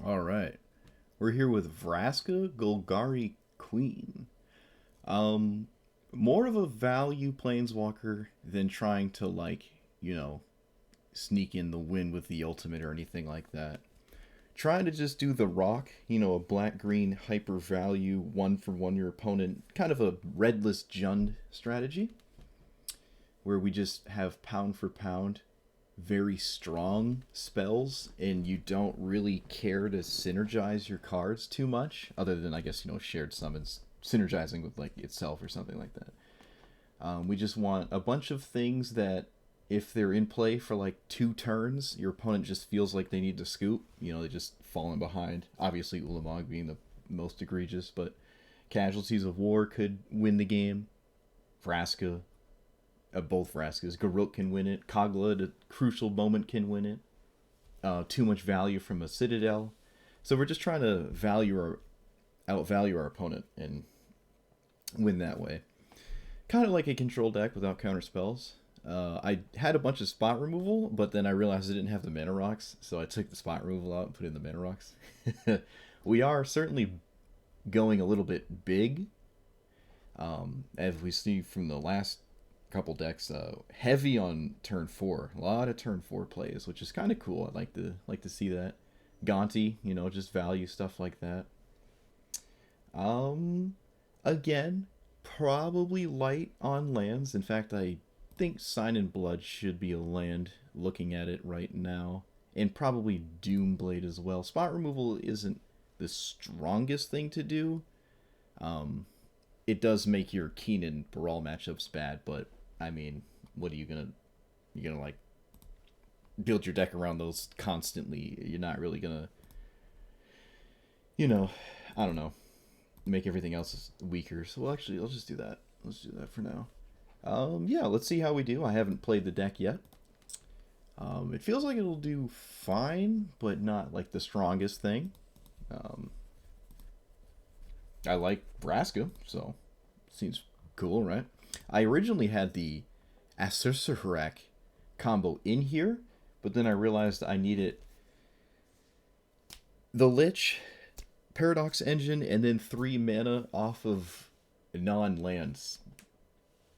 All right. We're here with Vraska, Golgari Queen. Um, More of a value planeswalker than trying to, you know, sneak in the win with the ultimate or anything like that. Trying to just do the rock, a black green hyper value, one for one your opponent, kind of a redless Jund strategy, where we just have pound for pound very strong spells and you don't really care to synergize your cards too much other than I guess shared summons synergizing with like itself or something like that. We just want a bunch of things that if they're in play for like 2 turns your opponent just feels like they need to scoop, they just falling behind, obviously Ulamog being the most egregious, but Casualties of War could win the game. Vraska, both Vraskas. Garruk can win it. Kogla at a crucial moment can win it. Too much value from a Citadel. So we're just trying to outvalue our opponent and win that way. Kind of like a control deck without counter spells. I had a bunch of spot removal, but then I realized I didn't have the mana rocks, so I took the spot removal out and put in the mana rocks. We are certainly going a little bit big, as we see from the last couple decks, heavy on turn 4. A lot of turn 4 plays, which is kind of cool. I like to see that. Gonti, just value stuff like that. Again, probably light on lands. In fact, I think Sign in Blood should be a land looking at it right now. And probably Doomblade as well. Spot removal isn't the strongest thing to do. It does make your Keenan Brawl matchups bad, but I mean, what are you gonna like build your deck around those constantly? You're not really gonna, I don't know, make everything else weaker. So well, actually, I'll just do that. Let's do that for now. Yeah, let's see how we do. I haven't played the deck yet. It feels like it'll do fine, but not like the strongest thing. I like Vraska, so seems cool, right? I originally had the Asursarak combo in here, but then I realized I needed the Lich, Paradox Engine, and then 3 mana off of non-lands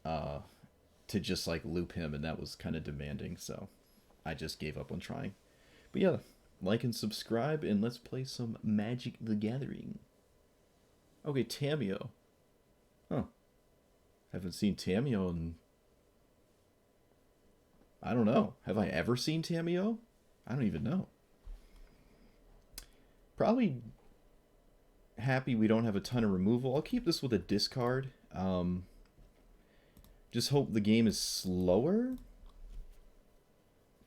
to just like loop him, and that was kind of demanding, so I just gave up on trying. But yeah, like and subscribe, and let's play some Magic the Gathering. Okay, Tamiyo. Huh. Haven't seen Tamiyo in... I don't know. Have I ever seen Tamiyo? I don't even know. Probably happy we don't have a ton of removal. I'll keep this with a discard. Just hope the game is slower.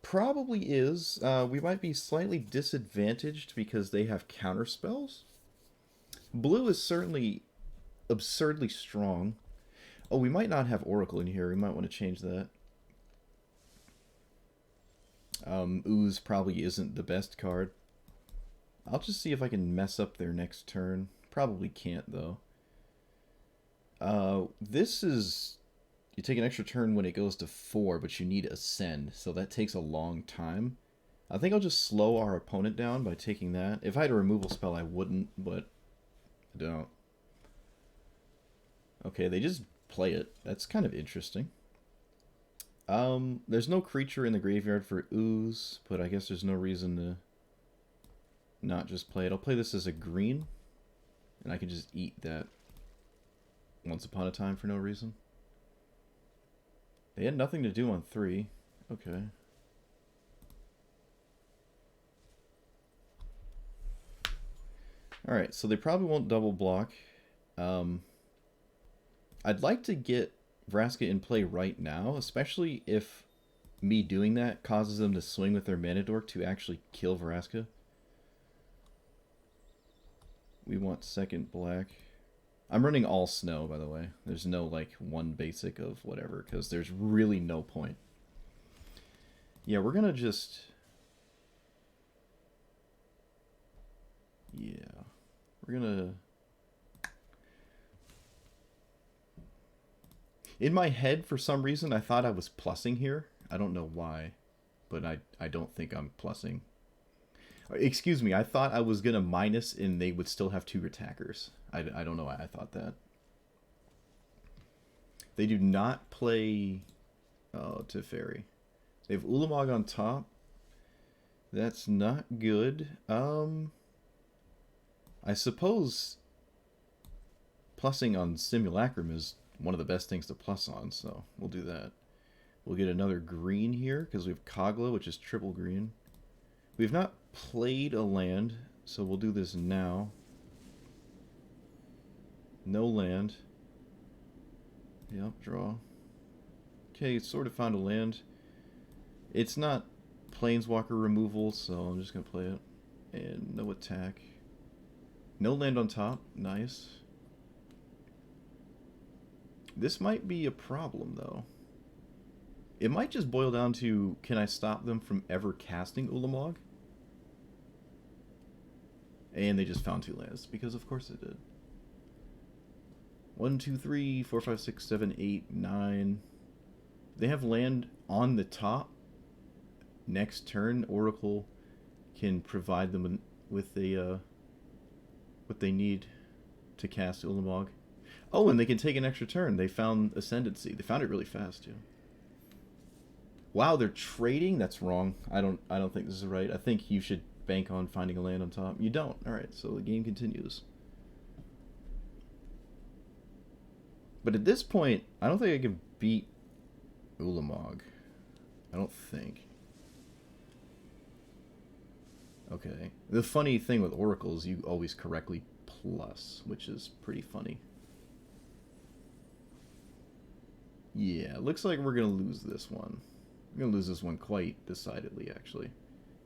Probably is. We might be slightly disadvantaged because they have counter spells. Blue is certainly absurdly strong. Oh, we might not have Oracle in here. We might want to change that. Ooze probably isn't the best card. I'll just see if I can mess up their next turn. Probably can't, though. This is... You take an extra turn when it goes to 4, but you need Ascend, so that takes a long time. I think I'll just slow our opponent down by taking that. If I had a removal spell, I wouldn't, but I don't. Okay, they just play it. That's kind of interesting. There's no creature in the graveyard for Ooze, but I guess there's no reason to not just play it. I'll play this as a green, and I can just eat that Once Upon a Time for no reason. They had nothing to do on 3. Okay. Alright, so they probably won't double block. I'd like to get Vraska in play right now, especially if me doing that causes them to swing with their mana dork to actually kill Vraska. We want second black. I'm running all snow, by the way. There's no, like, one basic of whatever, because there's really no point. Yeah, we're gonna just... Yeah. We're gonna... In my head, for some reason, I thought I was plussing here. I don't know why, but I don't think I'm plussing. Excuse me, I thought I was going to minus and they would still have 2 attackers. I don't know why I thought that. They do not play... Oh, Teferi. They have Ulamog on top. That's not good. I suppose plussing on Simulacrum is one of the best things to plus on, so we'll do that. We'll get another green here, because we have Kogla, which is triple green. We've not played a land, so we'll do this now. No land. Yep, draw. Okay, sort of found a land. It's not Planeswalker removal, so I'm just going to play it. And no attack. No land on top. Nice. This might be a problem, though. It might just boil down to, can I stop them from ever casting Ulamog? And they just found 2 lands, because of course they did. 1, 2, 3, 4, 5, 6, 7, 8, 9. They have land on the top. Next turn, Oracle can provide them with a what they need to cast Ulamog. Oh, and they can take an extra turn. They found Ascendancy. They found it really fast too. Wow, they're trading? That's wrong. I don't think this is right. I think you should bank on finding a land on top. You don't. All right, so the game continues. But at this point, I don't think I can beat Ulamog. I don't think. Okay. The funny thing with Oracle is you always correctly plus, which is pretty funny. Yeah, looks like we're going to lose this one. We're going to lose this one quite decidedly, actually.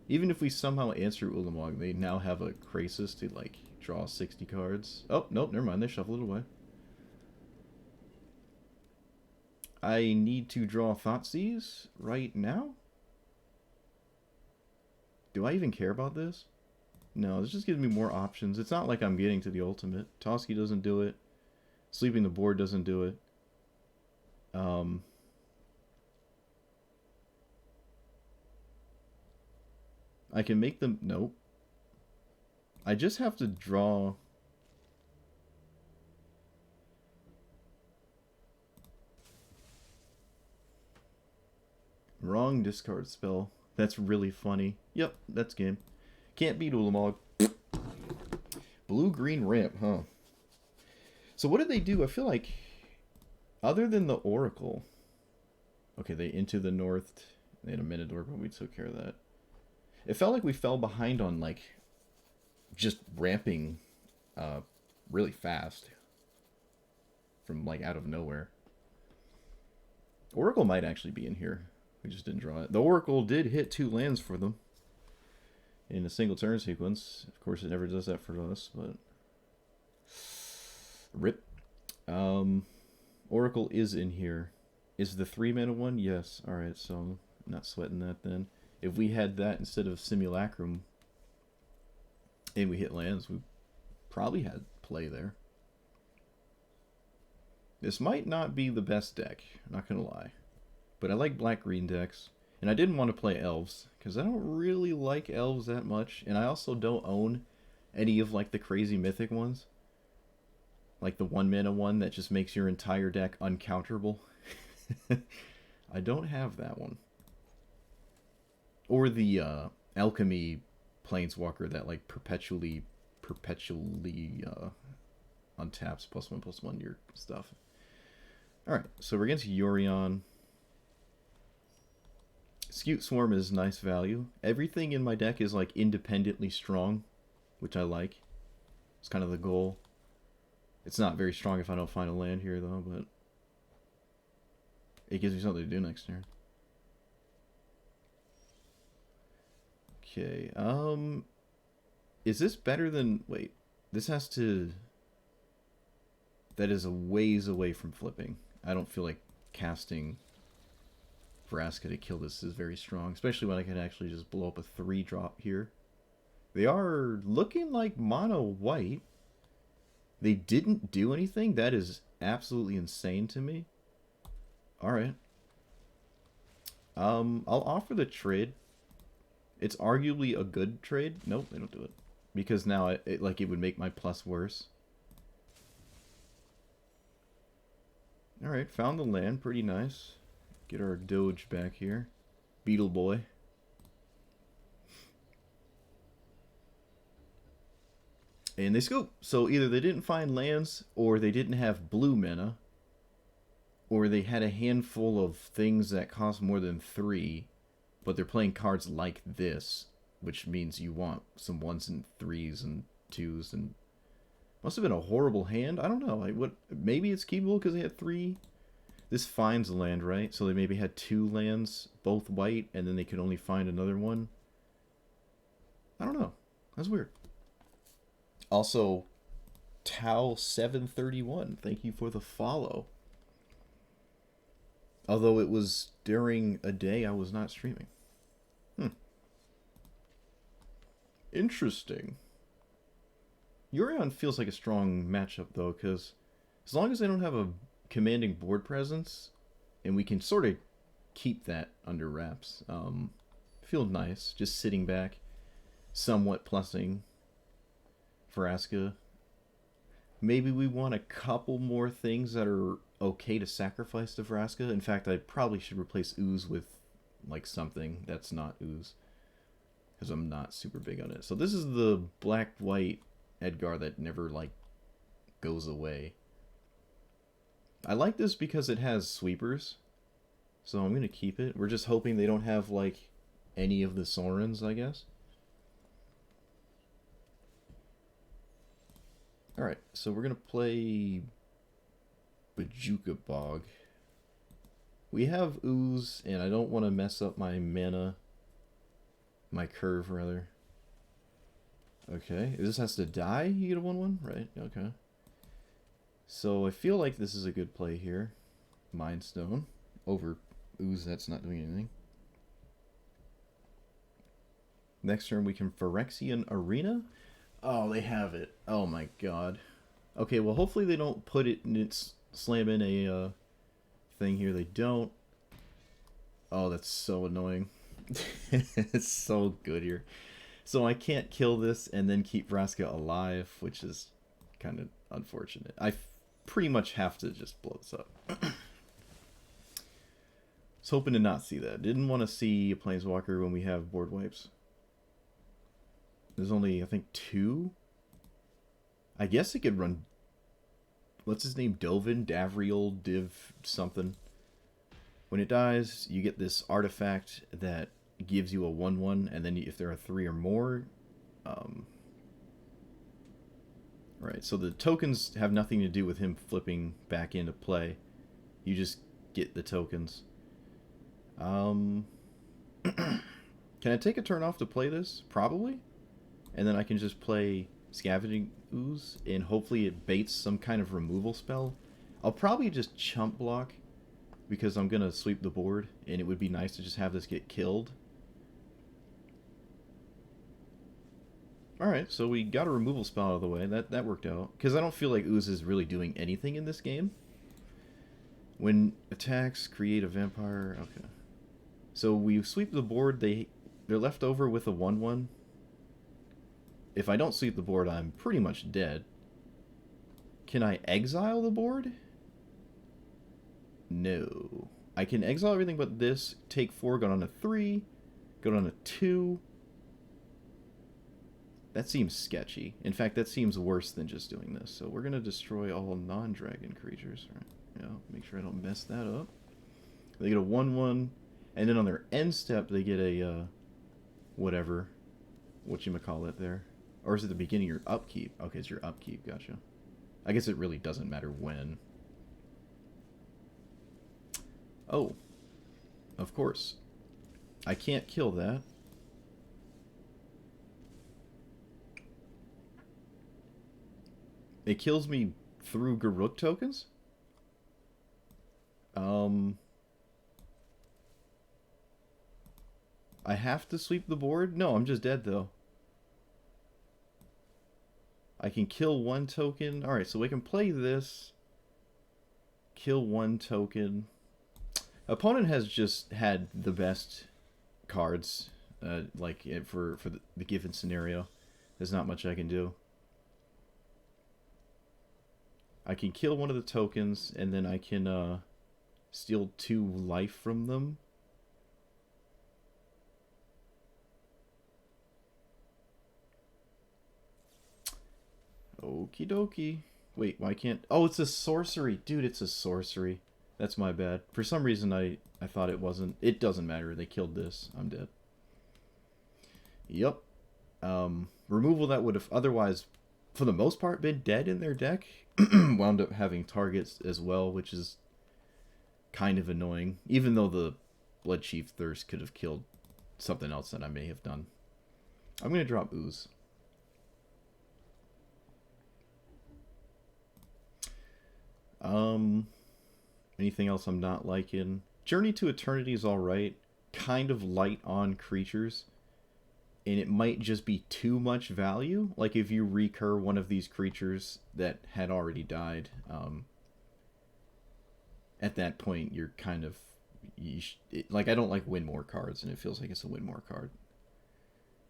Even if we somehow answer Ulamog, they now have a Crisis to, like, draw 60 cards. Oh, nope, never mind. They shuffle it away. I need to draw Thoughtseize right now? Do I even care about this? No, this just gives me more options. It's not like I'm getting to the ultimate. Toski doesn't do it. Sleeping the board doesn't do it. I can make them... Nope. I just have to draw... Wrong discard spell. That's really funny. Yep, that's game. Can't beat Ulamog. Blue-green ramp, huh? So what did they do? I feel like, other than the Oracle... Okay, they into the north. They had a Minotaur, but we took care of that. It felt like we fell behind on, like, just ramping really fast. From, like, out of nowhere. Oracle might actually be in here. We just didn't draw it. The Oracle did hit 2 lands for them in a single turn sequence. Of course, it never does that for us, but... Rip. Oracle is in here. Is the 3-mana one? Yes. Alright, so I'm not sweating that then. If we had that instead of Simulacrum and we hit lands, we probably had play there. This might not be the best deck, I'm not gonna lie. But I like black-green decks. And I didn't want to play elves, because I don't really like elves that much. And I also don't own any of, like, the crazy mythic ones. Like the 1-mana one that just makes your entire deck uncounterable. I don't have that one. Or the alchemy planeswalker that, like, perpetually untaps +1/+1 your stuff. Alright, so we're against Yorion. Scute Swarm is nice value. Everything in my deck is, like, independently strong, which I like. It's kind of the goal. It's not very strong if I don't find a land here, though, but it gives me something to do next turn. Okay, is this better than... Wait, this has to... That is a ways away from flipping. I don't feel like casting Vraska to kill this is very strong, especially when I can actually just blow up a 3-drop here. They are looking like mono white. They didn't do anything? That is absolutely insane to me. Alright. I'll offer the trade. It's arguably a good trade. Nope, they don't do it. Because now it would make my plus worse. Alright, found the land. Pretty nice. Get our Doge back here. Beetle Boy. And they scoop. So either they didn't find lands, or they didn't have blue mana, or they had a handful of things that cost more than 3, but they're playing cards like this, which means you want some 1s and 3s and 2s, and must have been a horrible hand. I don't know. Maybe it's keepable because they had 3. This finds a land, right? So they maybe had 2 lands, both white, and then they could only find another one. I don't know. That's weird. Also, Tau731, thank you for the follow. Although it was during a day I was not streaming. Interesting. Yorion feels like a strong matchup, though, because as long as they don't have a commanding board presence, and we can sort of keep that under wraps, feel nice, just sitting back, somewhat plussing Vraska. Maybe we want a couple more things that are okay to sacrifice to Vraska. In fact, I probably should replace Ooze with like something that's not Ooze, because I'm not super big on it. So this is the black-white Edgar that never like goes away. I like this because it has sweepers, so I'm gonna keep it. We're just hoping they don't have like any of the Sorens, I guess. Alright, so we're going to play Bajuka Bog. We have Ooze, and I don't want to mess up my mana. My curve, rather. Okay, this has to die? You get a 1-1? Right, okay. So I feel like this is a good play here. Mind Stone over Ooze, that's not doing anything. Next turn we can Phyrexian Arena. Oh, they have it. Oh my god. Okay, well hopefully they don't put it in its slam in a thing here. They don't. Oh, that's so annoying. It's so good here. So I can't kill this and then keep Vraska alive, which is kind of unfortunate. I pretty much have to just blow this up. I was hoping to not see that. Didn't want to see a Planeswalker when we have board wipes. There's only, I think, 2. I guess it could run... What's his name? Dovin? Davriel? Div something. When it dies, you get this artifact that gives you a 1-1, and then if there are 3 or more... Right, so the tokens have nothing to do with him flipping back into play. You just get the tokens. Can I take a turn off to play this? Probably. And then I can just play Scavenging Ooze, and hopefully it baits some kind of removal spell. I'll probably just chump block, because I'm going to sweep the board, and it would be nice to just have this get killed. Alright, so we got a removal spell out of the way. That worked out. Because I don't feel like Ooze is really doing anything in this game. When attacks, create a vampire. Okay. So we sweep the board. They're left over with a 1-1. If I don't sweep the board, I'm pretty much dead. Can I exile the board? No. I can exile everything but this, take 4, go down to 3, go down to 2. That seems sketchy. In fact, that seems worse than just doing this. So we're going to destroy all non-dragon creatures. Right? Yeah, make sure I don't mess that up. They get a 1-1, and then on their end step, they get a, whatever, whatchamacallit there. Or is it the beginning of your upkeep? Okay, it's your upkeep, gotcha. I guess it really doesn't matter when. Oh, of course. I can't kill that. It kills me through Garruk tokens? I have to sweep the board? No, I'm just dead though. I can kill 1 token. Alright, so we can play this. Kill 1 token. Opponent has just had the best cards For the given scenario, there's not much I can do. I can kill one of the tokens, and then I can steal 2 life from them. Okie dokie. Wait, why can't... Oh, it's a sorcery. Dude, it's a sorcery. That's my bad. For some reason, I thought it wasn't. It doesn't matter. They killed this. I'm dead. Yep. Removal that would have otherwise, for the most part, been dead in their deck wound up having targets as well, which is kind of annoying. Even though the Bloodchief Thirst could have killed something else that I may have done. I'm going to drop Ooze. Anything else I'm not liking? Journey to Eternity is alright. Kind of light on creatures. And it might just be too much value. Like if you recur one of these creatures that had already died, at that point you're kind of... like, I don't like win more cards, and it feels like it's a win more card.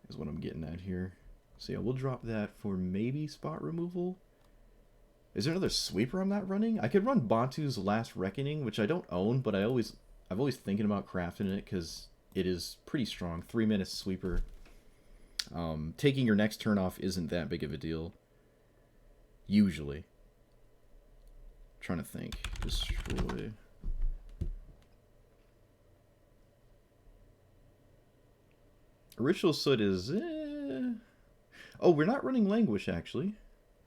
Is what I'm getting at here. So yeah, we'll drop that for maybe spot removal. Is there another sweeper I'm not running? I could run Bantu's Last Reckoning, which I don't own, but I've always thinking about crafting it because it is pretty strong. 3-minute sweeper. Taking your next turn off isn't that big of a deal. Usually. Trying to think. Destroy. Ritual of Soot is... Oh, we're not running Languish, actually.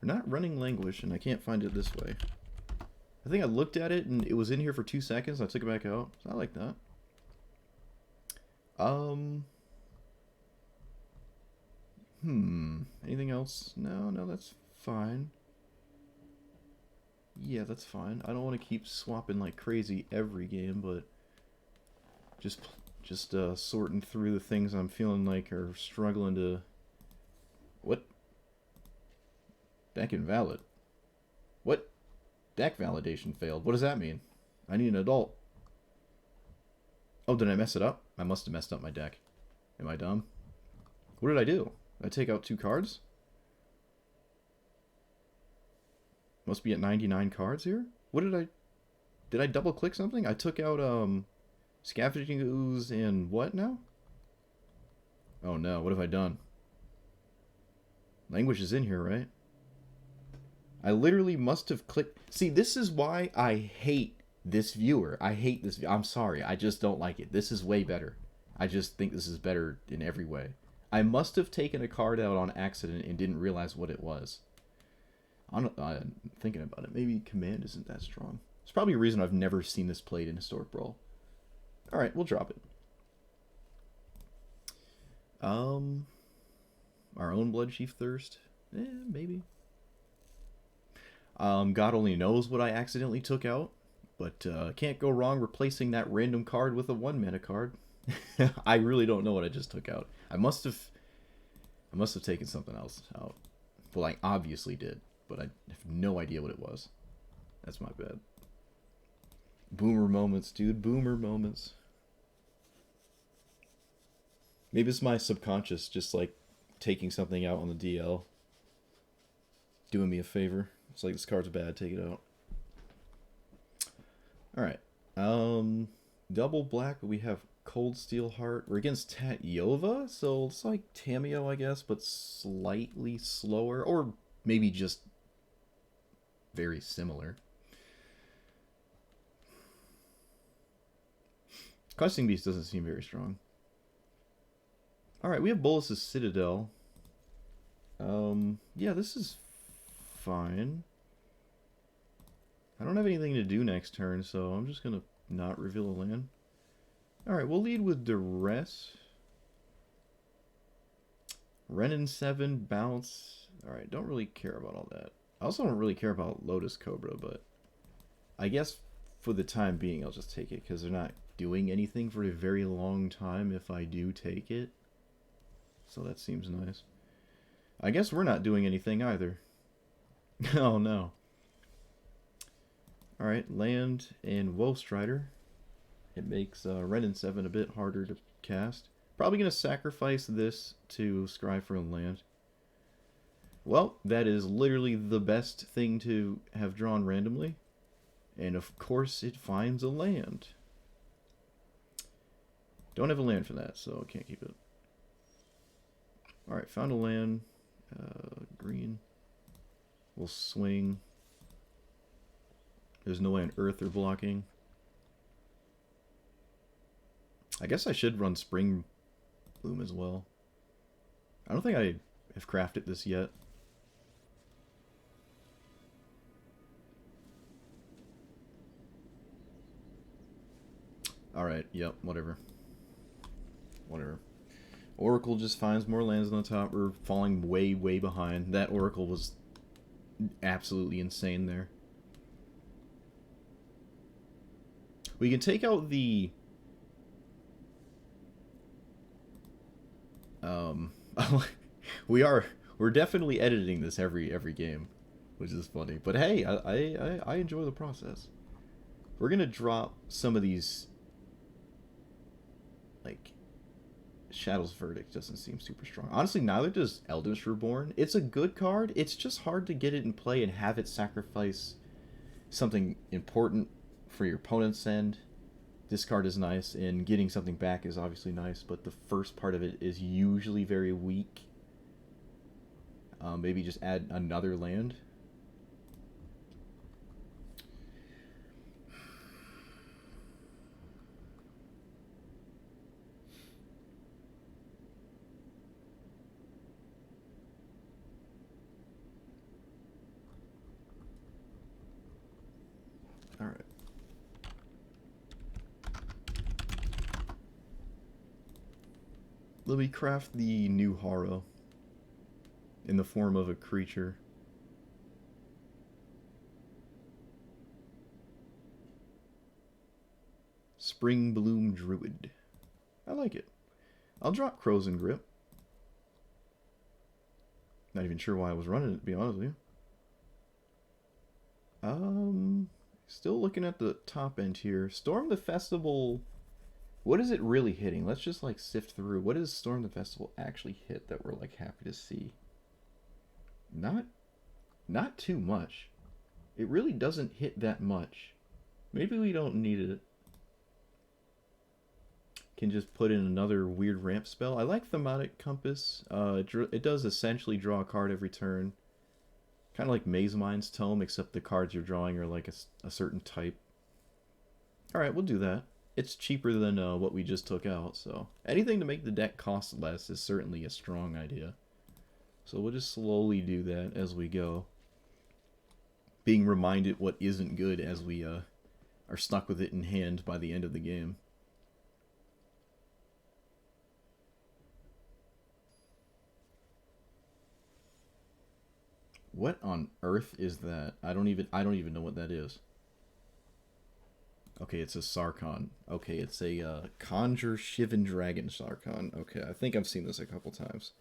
We're not running Languish, and I can't find it this way. I think I looked at it, and it was in here for 2 seconds. I took it back out. So I like that. Anything else? No, that's fine. Yeah, that's fine. I don't want to keep swapping like crazy every game, but just sorting through the things I'm feeling like are struggling to... What? Deck invalid. What? Deck validation failed. What does that mean? I need an adult. Oh, did I mess it up? I must have messed up my deck. Am I dumb? What did I do? Did I take out 2 cards? Must be at 99 cards here? What did I... Did I double click something? I took out, Scavenging Ooze and what now? Oh no, what have I done? Language is in here, right? I literally must have clicked... See, this is why I hate this viewer. I hate this... I'm sorry, I just don't like it. This is way better. I just think this is better in every way. I must have taken a card out on accident and didn't realize what it was. I'm thinking about it. Maybe Command isn't that strong. It's probably a reason I've never seen this played in Historic Brawl. Alright, we'll drop it. Our own Bloodchief Thirst? Maybe. God only knows what I accidentally took out, but can't go wrong replacing that random card with a 1-mana card. I really don't know what I just took out. I must have taken something else out. Well, I obviously did, but I have no idea what it was. That's my bad. Boomer moments, dude. Boomer moments. Maybe it's my subconscious just like taking something out on the DL. Doing me a favor. It's like, this card's bad, take it out. Alright. Double black, we have Cold Steel Heart. We're against Tatyova, so it's like Tameo, I guess, but slightly slower. Or maybe just very similar. Questing Beast doesn't seem very strong. Alright, we have Bolas' Citadel. Yeah, this is fine. I don't have anything to do next turn, so I'm just gonna not reveal a land. Alright, we'll lead with Duress. Renin 7, bounce. Alright, don't really care about all that. I also don't really care about Lotus Cobra, but I guess for the time being I'll just take it, because they're not doing anything for a very long time if I do take it. So that seems nice. I guess we're not doing anything either. Oh no. Alright, land and Woe Strider. It makes Renin 7 a bit harder to cast. Probably going to sacrifice this to scry for a land. Well, that is literally the best thing to have drawn randomly. And of course it finds a land. Don't have a land for that, so can't keep it. Alright, found a land. Green. We'll swing. There's no land earth or blocking. I guess I should run Springbloom as well. I don't think I have crafted this yet. Alright, yep, whatever. Whatever. Oracle just finds more lands on the top. We're falling way, way behind. That Oracle was absolutely insane there. We can take out the... we're definitely editing this every game, which is funny. But hey, I enjoy the process. We're gonna drop some of these, like, Shadow's Verdict doesn't seem super strong. Honestly, neither does Eldritch Reborn. It's a good card. It's just hard to get it in play and have it sacrifice something important for your opponent's end. This card is nice, and getting something back is obviously nice, but the first part of it is usually very weak. Maybe just add another land. Alright. Let me craft the new Haro in the form of a creature. Springbloom Druid. I like it. I'll drop Crows and Grip. Not even sure why I was running it, to be honest with you. Still looking at the top end here. Storm the Festival. What is it really hitting? Let's just like sift through. What does Storm the Festival actually hit that we're like happy to see? Not too much. It really doesn't hit that much. Maybe we don't need it. Can just put in another weird ramp spell. I like Thematic Compass. It does essentially draw a card every turn. Kind of like Maze Mind's Tome, except the cards you're drawing are like a certain type. Alright, we'll do that. It's cheaper than what we just took out, so anything to make the deck cost less is certainly a strong idea. So we'll just slowly do that as we go. Being reminded what isn't good as we are stuck with it in hand by the end of the game. What on earth is that? I don't even know what that is. Okay, it's a Sarkhan. Okay, it's a Conjure Shivan Dragon Sarkhan. Okay, I think I've seen this a couple times.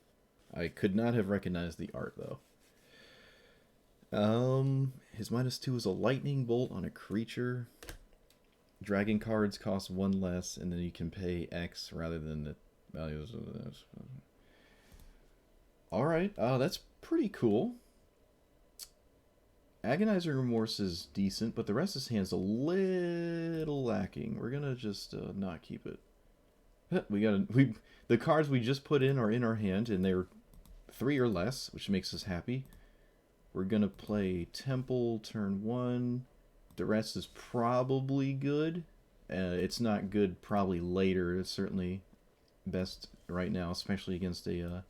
I could not have recognized the art, though. His -2 is a Lightning Bolt on a creature. Dragon cards cost 1 less, and then you can pay X rather than the values of this. Alright, that's pretty cool. Agonizing Remorse is decent, but the rest of his hand's a little lacking. We're gonna just not keep it. The cards we just put in are in our hand, and they're 3 or less, which makes us happy. We're gonna play Temple turn 1. The rest is probably good. It's not good probably later. It's certainly best right now, especially against a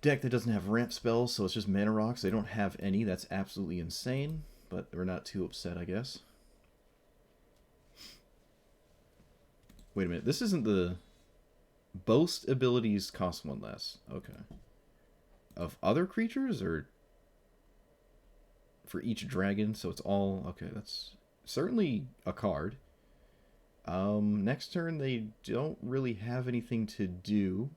deck that doesn't have ramp spells, so it's just mana rocks. They don't have any. That's absolutely insane, but we're not too upset, I guess. Wait a minute. This isn't the... Boast abilities cost 1 less. Okay. Of other creatures, or for each dragon? So it's all... Okay, that's certainly a card. Next turn, they don't really have anything to do.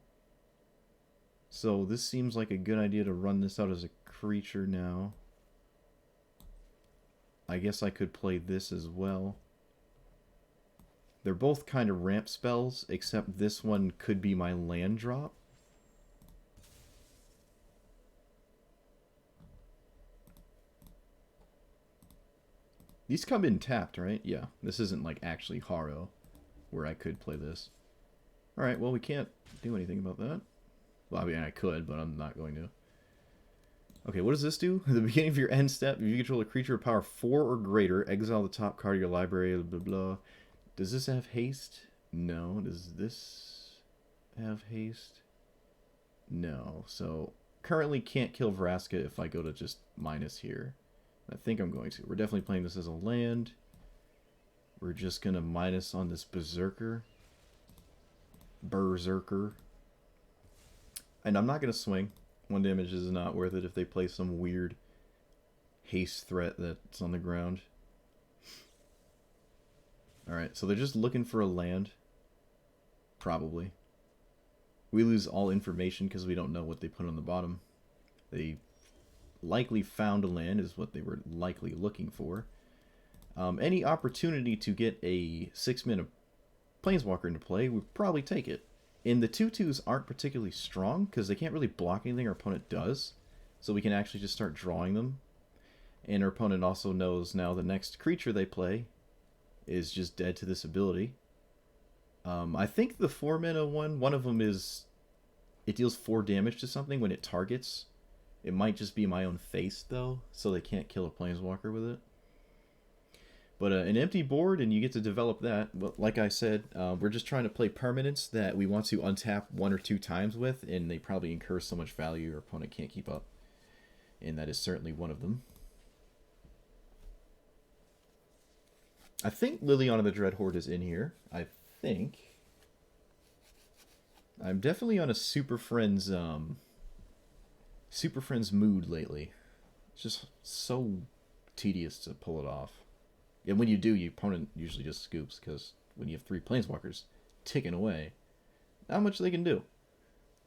So this seems like a good idea to run this out as a creature now. I guess I could play this as well. They're both kind of ramp spells, except this one could be my land drop. These come in tapped, right? Yeah, this isn't like actually Haro, where I could play this. Alright, well we can't do anything about that. Well, I mean I could, but I'm not going to. Okay, what does this do? At the beginning of your end step, if you control a creature of power 4 or greater, exile the top card of your library, blah, blah, blah. Does this have haste? No. Does this have haste? No. So, currently can't kill Vraska if I go to just minus here. I think I'm going to. We're definitely playing this as a land. We're just going to minus on this Berserker. And I'm not going to swing. 1 damage is not worth it if they play some weird haste threat that's on the ground. Alright, so they're just looking for a land. Probably. We lose all information because we don't know what they put on the bottom. They likely found a land is what they were likely looking for. Any opportunity to get a 6-mana Planeswalker into play, we'd probably take it. And the 2/2s aren't particularly strong because they can't really block anything our opponent does. So we can actually just start drawing them. And our opponent also knows now the next creature they play is just dead to this ability. I think the 4-mana one of them is... It deals 4 damage to something when it targets. It might just be my own face, though, so they can't kill a Planeswalker with it. But an empty board, and you get to develop that. But like I said, we're just trying to play permanents that we want to untap 1 or 2 times with, and they probably incur so much value our opponent can't keep up. And that is certainly one of them. I think Liliana the Dreadhorde is in here. I think. I'm definitely on a Super Friends mood lately. It's just so tedious to pull it off. And when you do, your opponent usually just scoops, because when you have 3 Planeswalkers ticking away, not much they can do.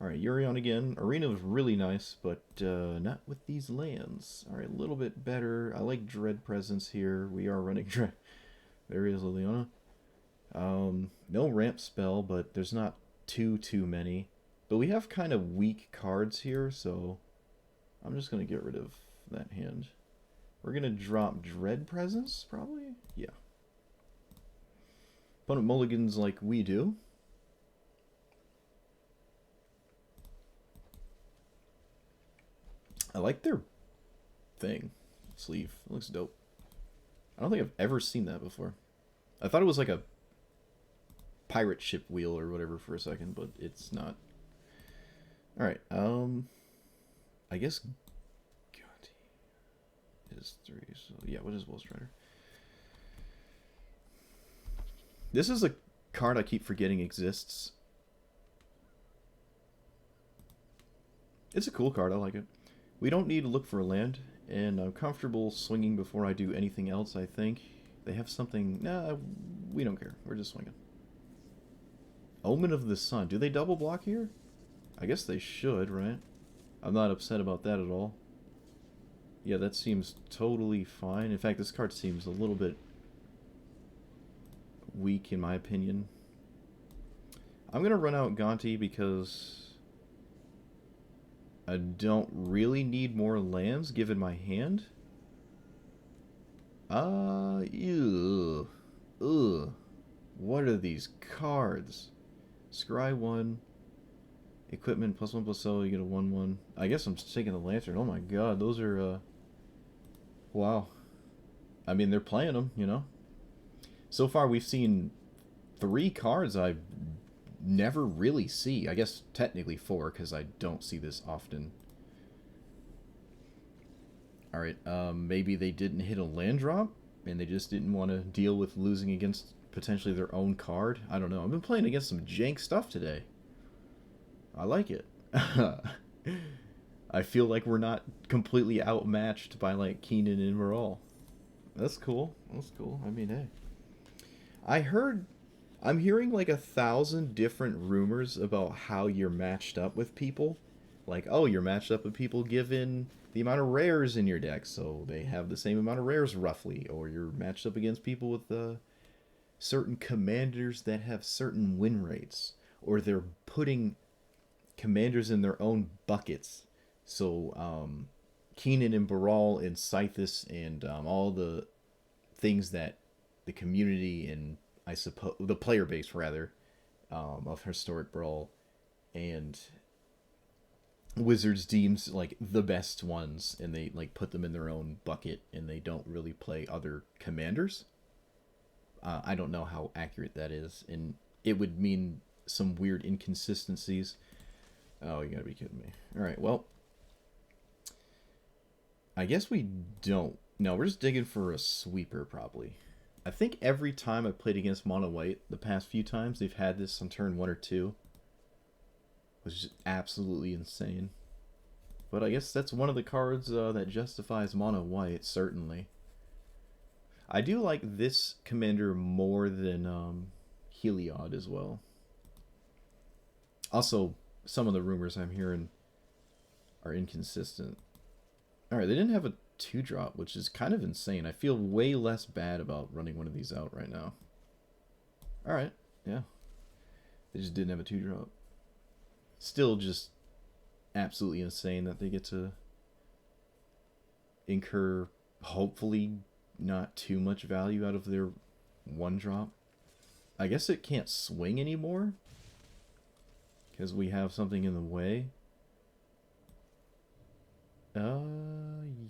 Alright, Yorion again. Arena was really nice, but not with these lands. Alright, a little bit better. I like Dread Presence here. We are running Dread. There is Liliana. No ramp spell, but there's not too many. But we have kind of weak cards here, so I'm just going to get rid of that hand. We're going to drop Dread Presence, probably? Yeah. Opponent mulligans like we do. I like their thing. Sleeve. It looks dope. I don't think I've ever seen that before. I thought it was like a pirate ship wheel or whatever for a second, but it's not. Alright, I guess Gonti is 3, so yeah, what is Woe Strider? This is a card I keep forgetting exists. It's a cool card, I like it. We don't need to look for a land, and I'm comfortable swinging before I do anything else, I think. They have something... Nah, we don't care. We're just swinging. Omen of the Sun. Do they double block here? I guess they should, right? I'm not upset about that at all. Yeah, that seems totally fine. In fact, this card seems a little bit weak, in my opinion. I'm going to run out Gonti because I don't really need more lands given my hand. Ew. Ugh. What are these cards? Scry 1. Equipment +1/+0. You get a 1/1. I guess I'm taking the Lantern. Oh my god, those are, wow. I mean, they're playing them, you know? So far, we've seen 3 cards I never really see. I guess technically 4, because I don't see this often. Alright, maybe they didn't hit a land drop, and they just didn't want to deal with losing against potentially their own card. I don't know. I've been playing against some jank stuff today. I like it. I feel like we're not completely outmatched by, like, Keenan and Brawl. That's cool. That's cool. I mean, hey. I'm hearing like 1,000 different rumors about how you're matched up with people. Like, oh, you're matched up with people given the amount of rares in your deck, so they have the same amount of rares roughly. Or you're matched up against people with certain commanders that have certain win rates, or they're putting commanders in their own buckets. So Keenan and Brawl and Scythus and all the things that the community and I suppose the player base rather of historic Brawl and Wizards deems like the best ones, and they like put them in their own bucket, and they don't really play other commanders. I don't know how accurate that is, and it would mean some weird inconsistencies. Oh, you gotta be kidding me. Alright, well, I guess we don't. No, we're just digging for a sweeper, probably. I think every time I've played against Mono White, the past few times, they've had this on turn 1 or 2. Which is absolutely insane. But I guess that's one of the cards that justifies Mono White, certainly. I do like this commander more than Heliod as well. Also, some of the rumors I'm hearing are inconsistent. Alright, they didn't have a 2-drop, which is kind of insane. I feel way less bad about running one of these out right now. Alright, yeah. They just didn't have a 2-drop. Still just absolutely insane that they get to incur, hopefully, not too much value out of their 1-drop. I guess it can't swing anymore because we have something in the way.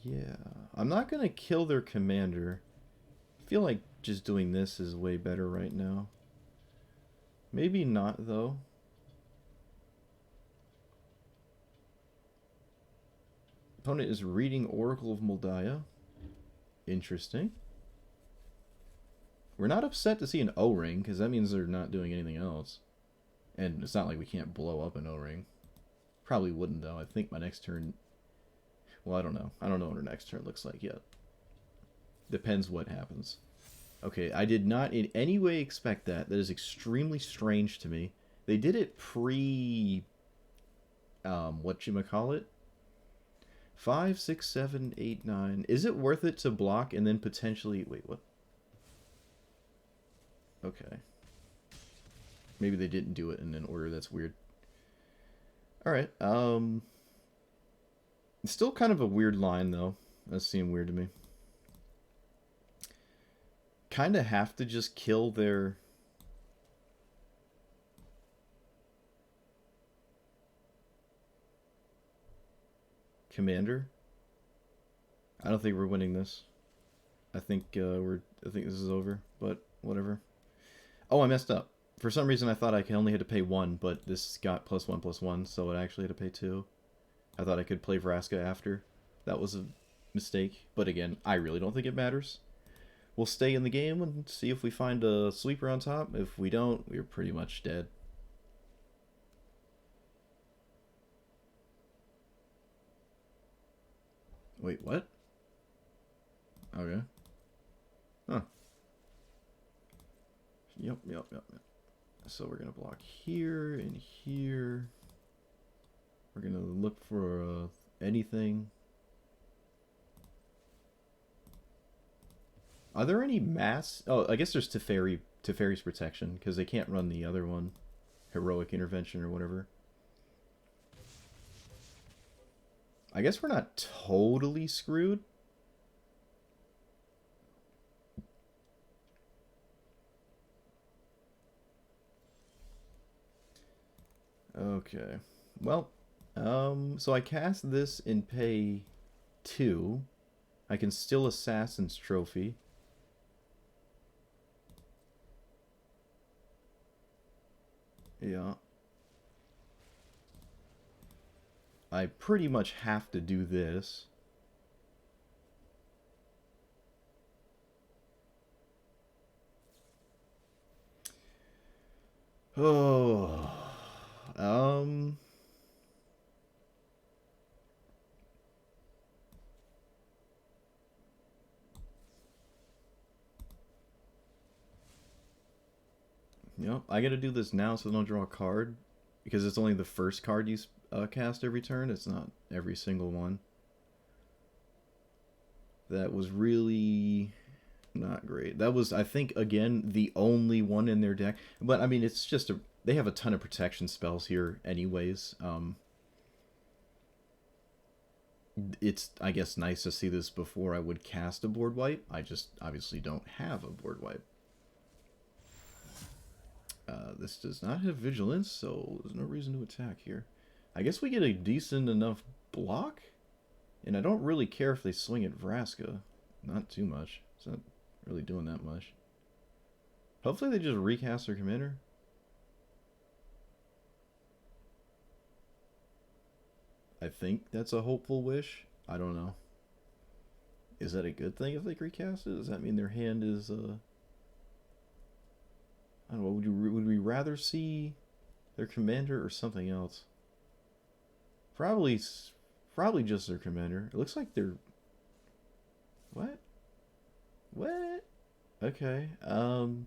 Yeah. I'm not going to kill their commander. I feel like just doing this is way better right now. Maybe not, though. Opponent is reading Oracle of Moldiah. Interesting. We're not upset to see an O-ring, because that means they're not doing anything else. And it's not like we can't blow up an O-ring. Probably wouldn't, though. I think my next turn... Well, I don't know. I don't know what our next turn looks like yet. Depends what happens. Okay, I did not in any way expect that. That is extremely strange to me. They did it pre... whatchamacallit? 5, 6, 7, 8, 9. Is it worth it to block and then potentially... Wait, what? Okay. Maybe they didn't do it in an order. That's weird. Alright, it's still kind of a weird line, though. That seemed weird to me. Kind of have to just kill their... commander. I don't think we're winning this. I think I think this is over, but whatever. Oh, I messed up. For some reason I thought I only had to pay 1, but this got +1/+1, so it actually had to pay 2. I thought I could play Vraska after. That was a mistake, but again, I really don't think it matters. We'll stay in the game and see if we find a sweeper on top. If we don't, we're pretty much dead. Wait, what? Okay. Huh. Yep. So we're going to block here and here. We're going to look for anything. Are there any mass? Oh, I guess there's Teferi's Protection, because they can't run the other one. Heroic Intervention or whatever. I guess we're not totally screwed. Okay. Well, so I cast this and pay 2. I can still Assassin's Trophy. Yeah. I pretty much have to do this. Oh. Yep, I gotta do this now so I don't draw a card. Because it's only the first card you cast every turn. It's not every single one. That was really Not great. That was, I think, again, the only one in their deck. But, I mean, it's just a... They have a ton of protection spells here anyways. It's, I guess, nice to see this before I would cast a board wipe. I just obviously don't have a board wipe. This does not have vigilance, so there's no reason to attack here. I guess we get a decent enough block. And I don't really care if they swing at Vraska. Not too much. It's not really doing that much. Hopefully they just recast their commander. I think that's a hopeful wish. I don't know. Is that a good thing if they recast it? Does that mean their hand is... I don't know. Would we rather see their commander or something else? Probably just their commander. It looks like they're... What? What? Okay. Well,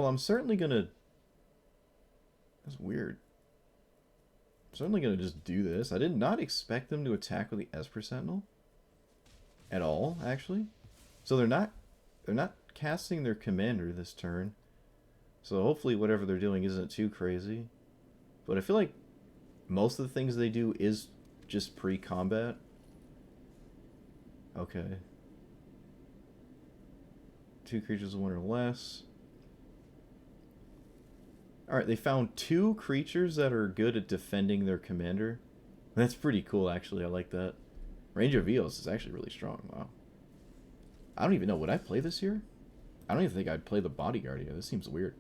I'm certainly gonna... That's weird. I'm certainly gonna just do this. I did not expect them to attack with the Esper Sentinel. At all, actually. So they're not casting their commander this turn. So hopefully whatever they're doing isn't too crazy. But I feel like most of the things they do is just pre-combat. Okay. 2 creatures, 1 or less. Alright, they found 2 creatures that are good at defending their commander. That's pretty cool, actually. I like that. Ranger of Eos is actually really strong. Wow. I don't even know. Would I play this here? I don't even think I'd play the Bodyguard here. This seems weird.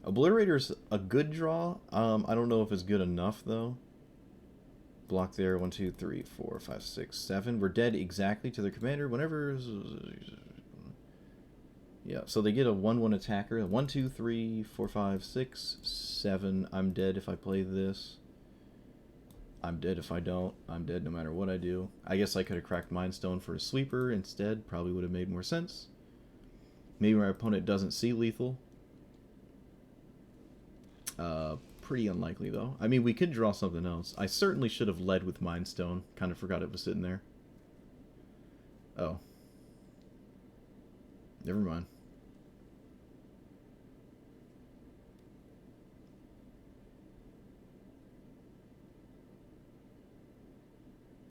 Obliterator's a good draw. I don't know if it's good enough, though. Block there. 1, 2, 3, 4, 5, 6, 7. We're dead exactly to their commander. Whenever... Yeah, so they get a 1/1 attacker. 1, 2, 3, 4, 5, 6, 7. I'm dead if I play this. I'm dead if I don't. I'm dead no matter what I do. I guess I could have cracked Mind Stone for a sweeper instead. Probably would have made more sense. Maybe my opponent doesn't see lethal. Pretty unlikely, though. I mean, we could draw something else. I certainly should have led with Mind Stone. Kind of forgot it was sitting there. Oh. Never mind.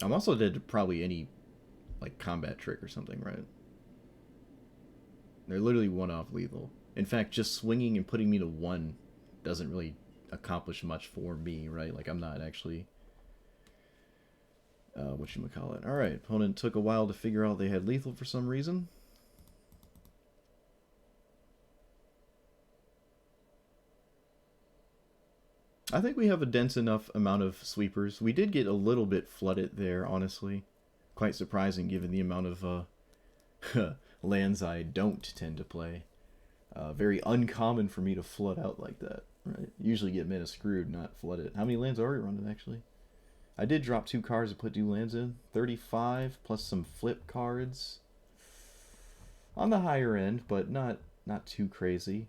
I'm also dead to probably any, like, combat trick or something, right? They're literally 1 off lethal. In fact, just swinging and putting me to 1 doesn't really accomplish much for me, right? Like, I'm not actually... whatchamacallit. Alright, opponent took a while to figure out they had lethal for some reason. I think we have a dense enough amount of sweepers. We did get a little bit flooded there, honestly. Quite surprising given the amount of lands I don't tend to play. Very uncommon for me to flood out like that. Right? Usually get mana screwed, not flooded. How many lands are we running, actually? I did drop 2 cards to put 2 lands in. 35 plus some flip cards. On the higher end, but not too crazy.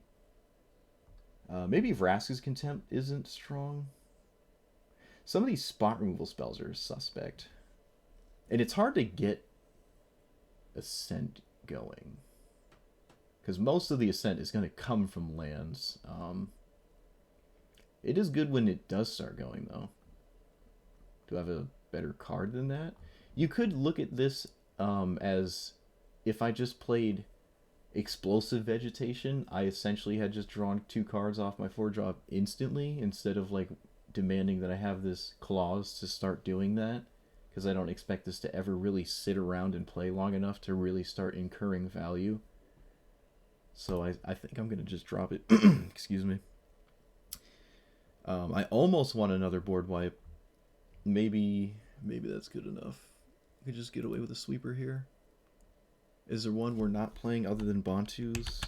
Maybe Vraska's Contempt isn't strong. Some of these spot removal spells are suspect. And it's hard to get Ascent going. Because most of the Ascent is going to come from lands. It is good when it does start going, though. Do I have a better card than that? You could look at this as if I just played Explosive Vegetation, I essentially had just drawn 2 cards off my 4-drop instantly, instead of like demanding that I have this clause to start doing that, because I don't expect this to ever really sit around and play long enough to really start incurring value. So I think I'm going to just drop it. Excuse me. I almost want another board wipe. Maybe that's good enough. I could just get away with a sweeper here. Is there one we're not playing other than Bantu's?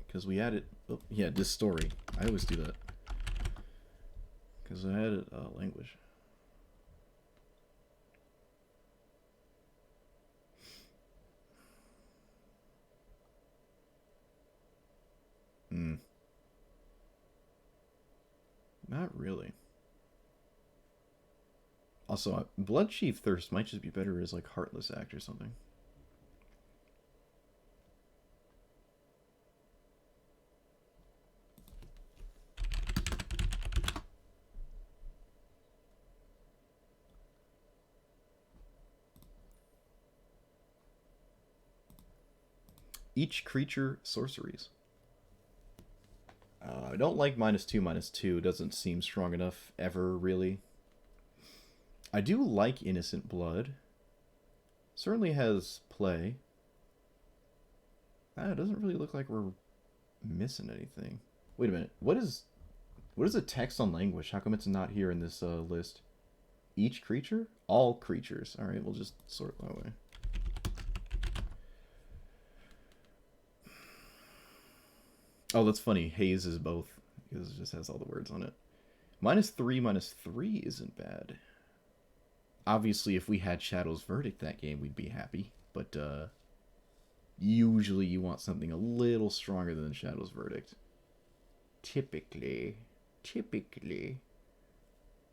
Because we added... Oh, yeah, this story. I always do that. Because I added language. Not really. Also, Bloodchief Thirst might just be better as like Heartless Act or something. Each creature sorceries. I don't like -2/-2. It doesn't seem strong enough ever, really. I do like Innocent Blood. Certainly has play. It doesn't really look like we're missing anything. Wait a minute. What is the text on Languish? How come it's not here in this list? Each creature? All creatures. Alright, we'll just sort it that way. Oh, that's funny. Haze is both. Because it just has all the words on it. -3/-3 isn't bad. Obviously, if we had Shadow's Verdict that game, we'd be happy. But usually you want something a little stronger than Shadow's Verdict. Typically.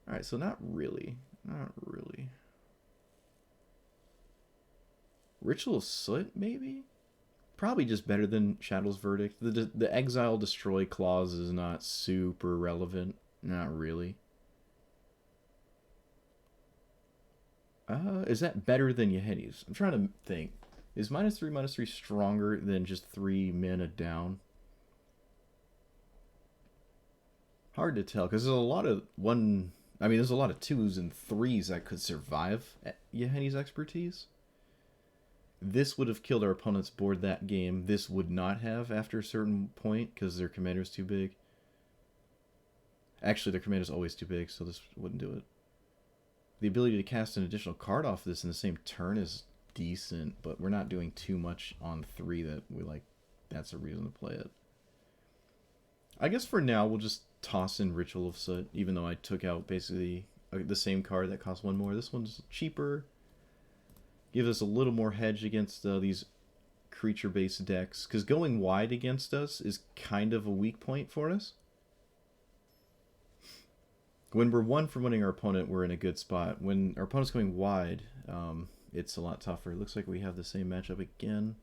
Alright, so not really. Not really. Ritual of Soot, maybe? Probably just better than Shadow's Verdict. The Exile Destroy clause is not super relevant. Not really. Is that better than Yehedi's? I'm trying to think. Is -3/-3 stronger than just 3 mana down? Hard to tell, because there's a lot of there's a lot of 2s and 3s that could survive Yehedi's Expertise. This would have killed our opponent's board that game. This would not have after a certain point, because their commander's too big. Actually, their commander's always too big, so this wouldn't do it. The ability to cast an additional card off this in the same turn is decent, but we're not doing too much on 3 that we like. That's a reason to play it. I guess for now, we'll just toss in Ritual of Soot, even though I took out basically the same card that costs 1 more. This one's cheaper. Gives us a little more hedge against these creature-based decks, because going wide against us is kind of a weak point for us. When we're 1 from winning our opponent, we're in a good spot. When our opponent's going wide, it's a lot tougher. It looks like we have the same matchup again.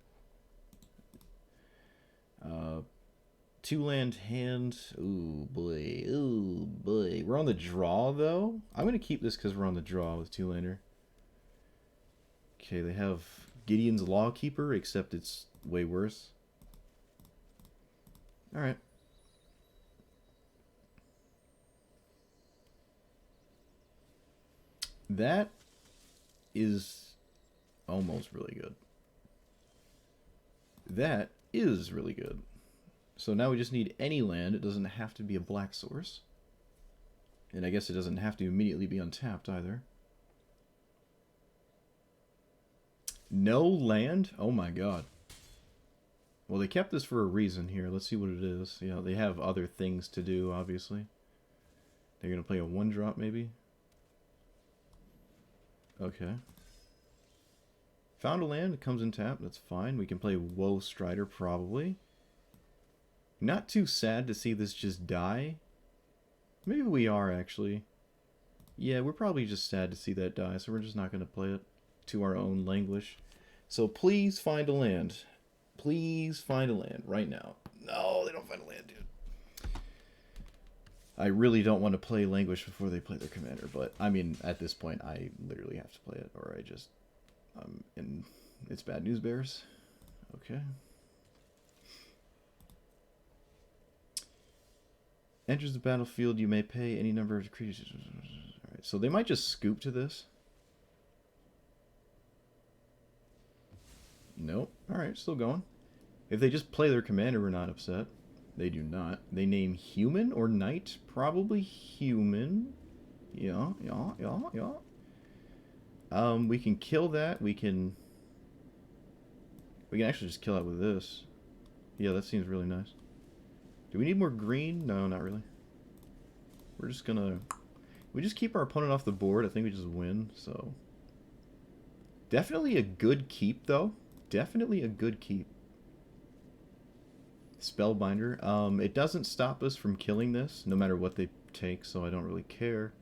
2-land hand. Ooh, boy. Ooh, boy. We're on the draw, though. I'm going to keep this because we're on the draw with 2-lander. Okay, they have Gideon's Lawkeeper, except it's way worse. Alright. That is almost really good. That is really good. So now we just need any land. It doesn't have to be a black source. And I guess it doesn't have to immediately be untapped either. No land? Oh my god. Well, they kept this for a reason here. Let's see what it is. You know, they have other things to do, obviously. They're going to play a 1-drop, maybe? Okay. Found a land. It comes in tap. That's fine. We can play Woe Strider, probably. Not too sad to see this just die. Maybe we are, actually. Yeah, we're probably just sad to see that die, so we're just not going to play it to our own languish. So please find a land. Please find a land right now. No, they don't find a land, dude. I really don't want to play Languish before they play their commander, but I mean, at this point, I literally have to play it, or I just, and it's bad news bears. Okay. Enters the battlefield, you may pay any number of creatures. Alright, so they might just scoop to this. Nope. Alright, still going. If they just play their commander, we're not upset. They do not. They name human or knight? Probably human. Yeah. We can kill that. We can actually just kill that with this. Yeah, that seems really nice. Do we need more green? No, not really. We're just gonna... We just keep our opponent off the board. I think we just win, so... Definitely a good keep, though. Definitely a good keep. Spellbinder. It doesn't stop us from killing this, no matter what they take, so I don't really care.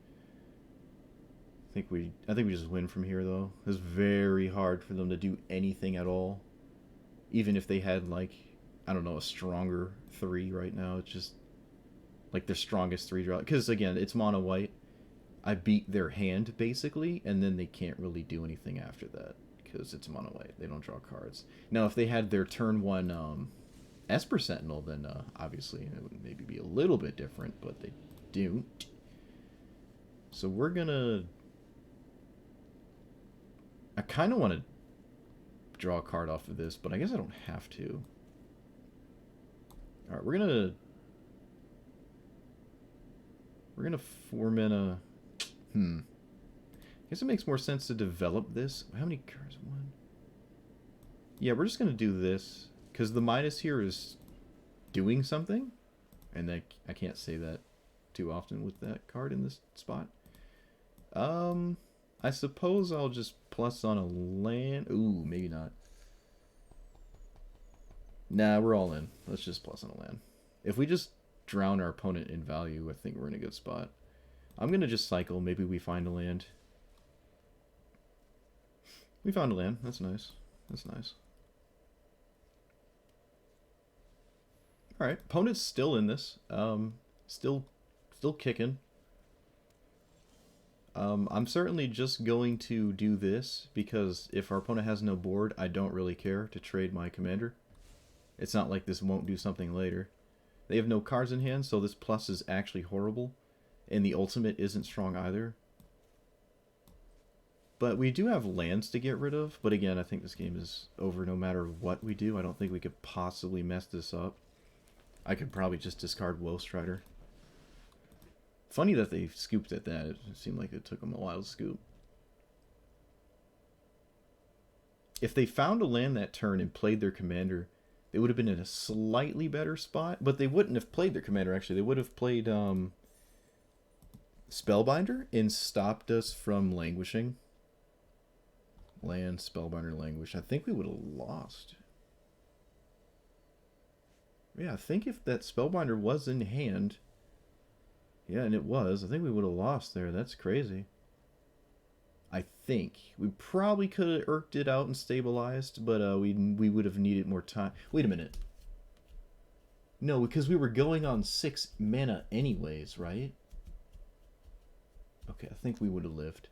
I think we just win from here, though. It's very hard for them to do anything at all. Even if they had, like, I don't know, a stronger 3 right now. It's just, like, their strongest 3 draw. Because, again, it's mono white. I beat their hand, basically, and then they can't really do anything after that. because it's mono white. They don't draw cards. Now, if they had their turn 1 Esper Sentinel, then obviously it would maybe be a little bit different, but they don't. So we're gonna... I kind of want to draw a card off of this, but I guess I don't have to. Alright, we're gonna 4-mana... I guess it makes more sense to develop this. How many cards? 1. Yeah, we're just gonna do this, because the minus here is doing something, and I can't say that too often with that card in this spot. I suppose I'll just plus on a land. Ooh, maybe not. Nah, we're all in. Let's just plus on a land. If we just drown our opponent in value, I think we're in a good spot. I'm going to just cycle. Maybe we find a land. We found a land. That's nice. That's nice. Alright, opponent's still in this. Still kicking. I'm certainly just going to do this, because if our opponent has no board, I don't really care to trade my commander. It's not like this won't do something later. They have no cards in hand, so this plus is actually horrible. And the ultimate isn't strong either. But we do have lands to get rid of. But again, I think this game is over no matter what we do. I don't think we could possibly mess this up. I could probably just discard Woe Strider. Funny that they scooped at that. It seemed like it took them a while to scoop. If they found a land that turn and played their commander, they would have been in a slightly better spot. But they wouldn't have played their commander, actually. They would have played Spellbinder and stopped us from languishing. Land, Spellbinder, Languish. I think we would have lost. Yeah, I think if that Spellbinder was in hand... Yeah, and it was. I think we would have lost there. That's crazy. I think. We probably could have irked it out and stabilized, but we would have needed more time. Wait a minute. No, because we were going on 6 mana anyways, right? Okay, I think we would have lived.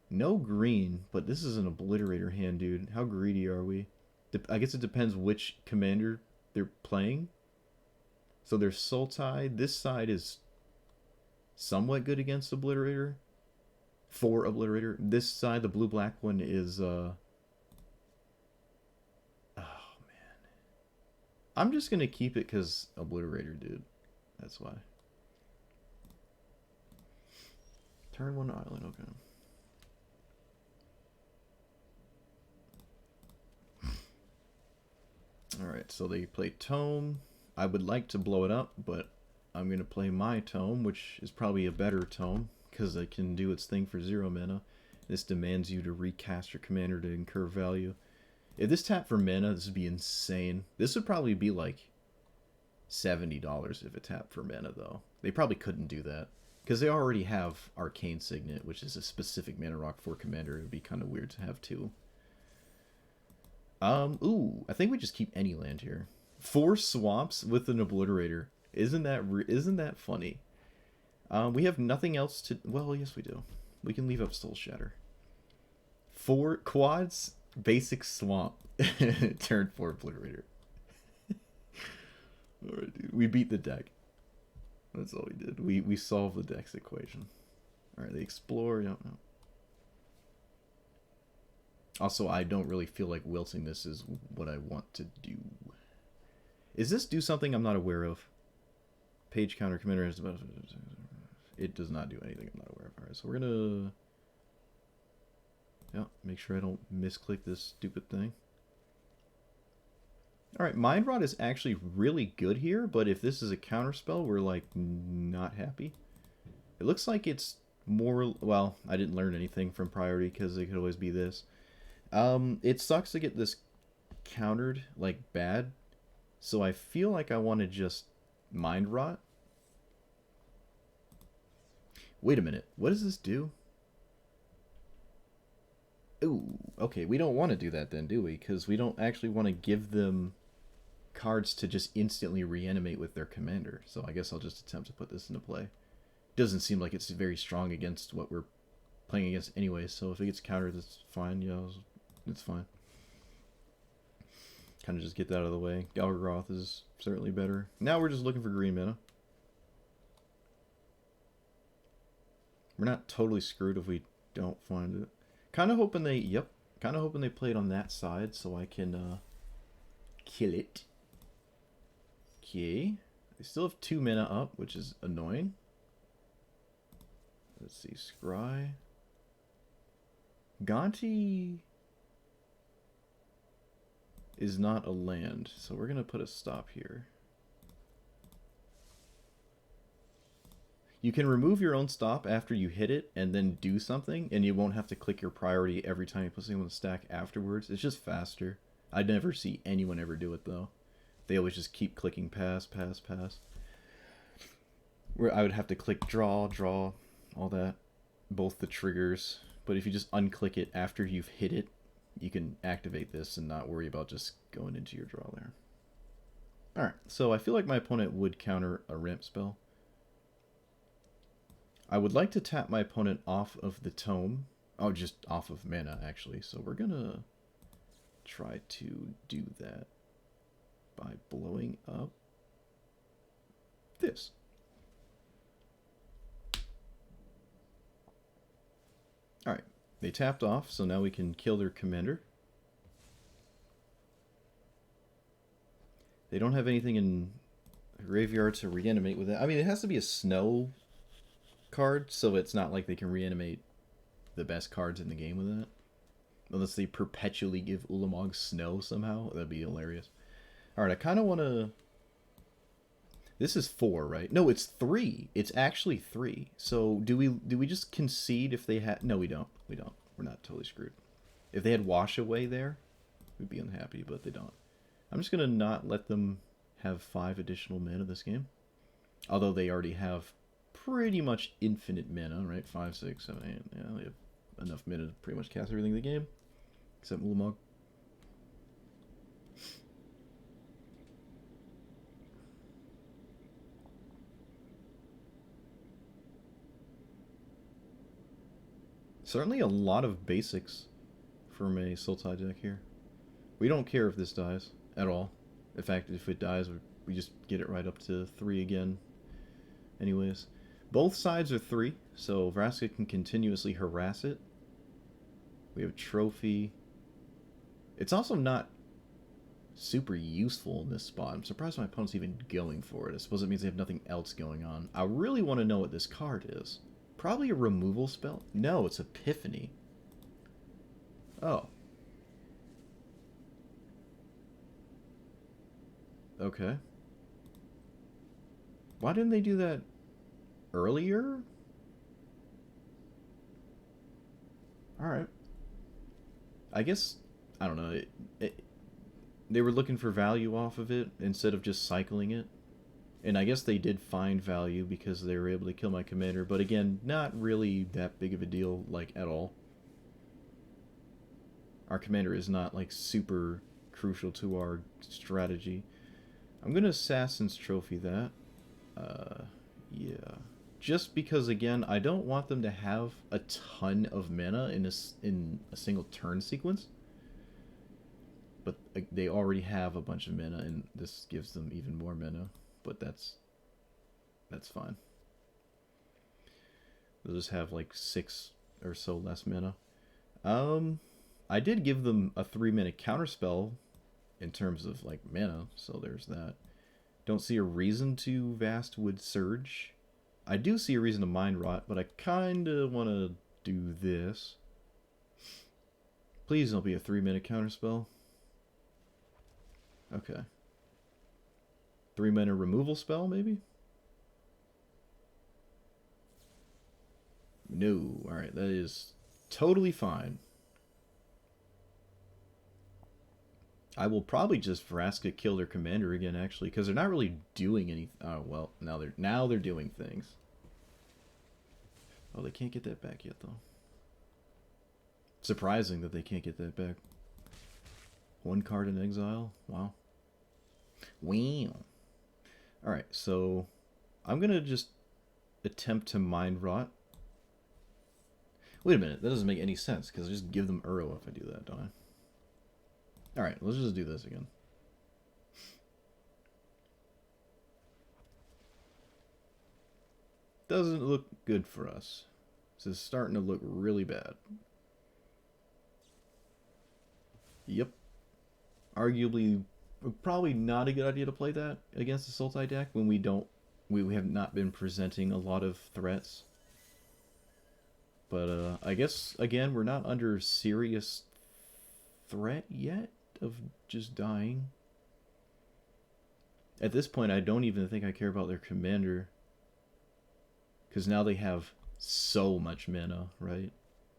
No green, but this is an Obliterator hand, dude. How greedy are we? I guess it depends which commander they're playing. So there's Sultai. This side is somewhat good against Obliterator. For Obliterator. This side, the blue-black one, is... Oh, man. I'm just going to keep it because Obliterator, dude. That's why. Turn 1 island, okay. Alright, so they play Tome. I would like to blow it up, but I'm going to play my Tome, which is probably a better Tome, because it can do its thing for 0 mana. This demands you to recast your commander to incur value. If this tapped for mana, this would be insane. This would probably be like $70 if it tapped for mana, though. They probably couldn't do that, because they already have Arcane Signet, which is a specific mana rock for commander. It would be kind of weird to have 2. Ooh, I think we just keep any land here. 4 swamps with an Obliterator. Isn't that funny? We have nothing else to... Well, yes we do. We can leave up Soul Shatter. 4 quads, basic swamp. Turn 4 Obliterator. Alright, dude. We beat the deck. That's all we did. We solved the deck's equation. Alright, they explore. No. Also, I don't really feel like wilting this is what I want to do. Is this do something I'm not aware of? Page counter commander is... It does not do anything I'm not aware of. Alright, so we're gonna... Yeah, make sure I don't misclick this stupid thing. Alright, Mind Rot is actually really good here, but if this is a counter spell, we're, like, not happy. It looks like it's more... Well, I didn't learn anything from Priority, because it could always be this. It sucks to get this countered, like, bad. So I feel like I want to just Mind Rot. Wait a minute. What does this do? Ooh, okay. We don't want to do that then, do we? Because we don't actually want to give them cards to just instantly reanimate with their commander. So I guess I'll just attempt to put this into play. Doesn't seem like it's very strong against what we're playing against anyway. So if it gets countered, that's fine. You know, It's fine. Kind of just get that out of the way. Galgroth is certainly better. Now we're just looking for green mana. We're not totally screwed if we don't find it. Kind of hoping they, yep. Kind of hoping they play it on that side so I can kill it. Okay. They still have 2 mana up, which is annoying. Let's see, Scry. Gonti is not a land, so we're going to put a stop here. You can remove your own stop after you hit it and then do something, and you won't have to click your priority every time you put something on the stack afterwards. It's just faster. I never see anyone ever do it, though. They always just keep clicking pass, pass, pass. Where I would have to click draw, draw, all that. Both the triggers. But if you just unclick it after you've hit it, you can activate this and not worry about just going into your draw there. Alright, so I feel like my opponent would counter a ramp spell. I would like to tap my opponent off of the tome. Oh, just off of mana, actually. So we're gonna try to do that by blowing up this. Alright, they tapped off, so now we can kill their commander. They don't have anything in graveyard to reanimate with it. I mean, it has to be a snow card, so it's not like they can reanimate the best cards in the game with it. Unless they perpetually give Ulamog snow somehow. That'd be hilarious. Alright, I kind of want to... This is 4, right? No, it's 3. It's actually 3. So do we just concede if they had... No, we don't. We don't. We're not totally screwed. If they had Wash Away there, we'd be unhappy, but they don't. I'm just going to not let them have 5 additional mana this game. Although they already have pretty much infinite mana, right? 5, 6, 7, 8. Yeah, they have enough mana to pretty much cast everything in the game. Except Ulamog. Certainly a lot of basics from a Sultai deck here. We don't care if this dies at all. In fact, if it dies, we just get it right up to 3 again. Anyways, both sides are 3, so Vraska can continuously harass it. We have a trophy. It's also not super useful in this spot. I'm surprised my opponent's even going for it. I suppose it means they have nothing else going on. I really want to know what this card is. Probably a removal spell? No, it's Epiphany. Oh. Okay. Why didn't they do that earlier? Alright. I guess, I don't know, they were looking for value off of it instead of just cycling it. And I guess they did find value because they were able to kill my commander. But again, not really that big of a deal, like, at all. Our commander is not, like, super crucial to our strategy. I'm going to Assassin's Trophy that. Yeah. Just because, again, I don't want them to have a ton of mana in a single turn sequence. But they already have a bunch of mana, and this gives them even more mana. But that's fine. They'll just have like 6 or so less mana. I did give them a 3-mana counterspell in terms of like mana, so there's that. Don't see a reason to Vastwood Surge. I do see a reason to Mind Rot, but I kinda wanna do this. Please don't be a 3-mana counterspell. Okay. 3-mana removal spell, maybe? No. Alright, that is totally fine. I will probably just Vraska kill their commander again, actually, because they're not really doing anything. Oh, well, now they're doing things. Oh, they can't get that back yet, though. Surprising that they can't get that back. 1 card in exile? Wow. Wow. Alright, so I'm going to just attempt to Mind Rot. Wait a minute, that doesn't make any sense, because I just give them Uro if I do that, don't I? Alright, let's just do this again. Doesn't look good for us. This is starting to look really bad. Yep. Arguably, probably not a good idea to play that against the Sultai deck when we have not been presenting a lot of threats. But I guess, again, we're not under serious threat yet of just dying. At this point, I don't even think I care about their commander. Because now they have so much mana, right?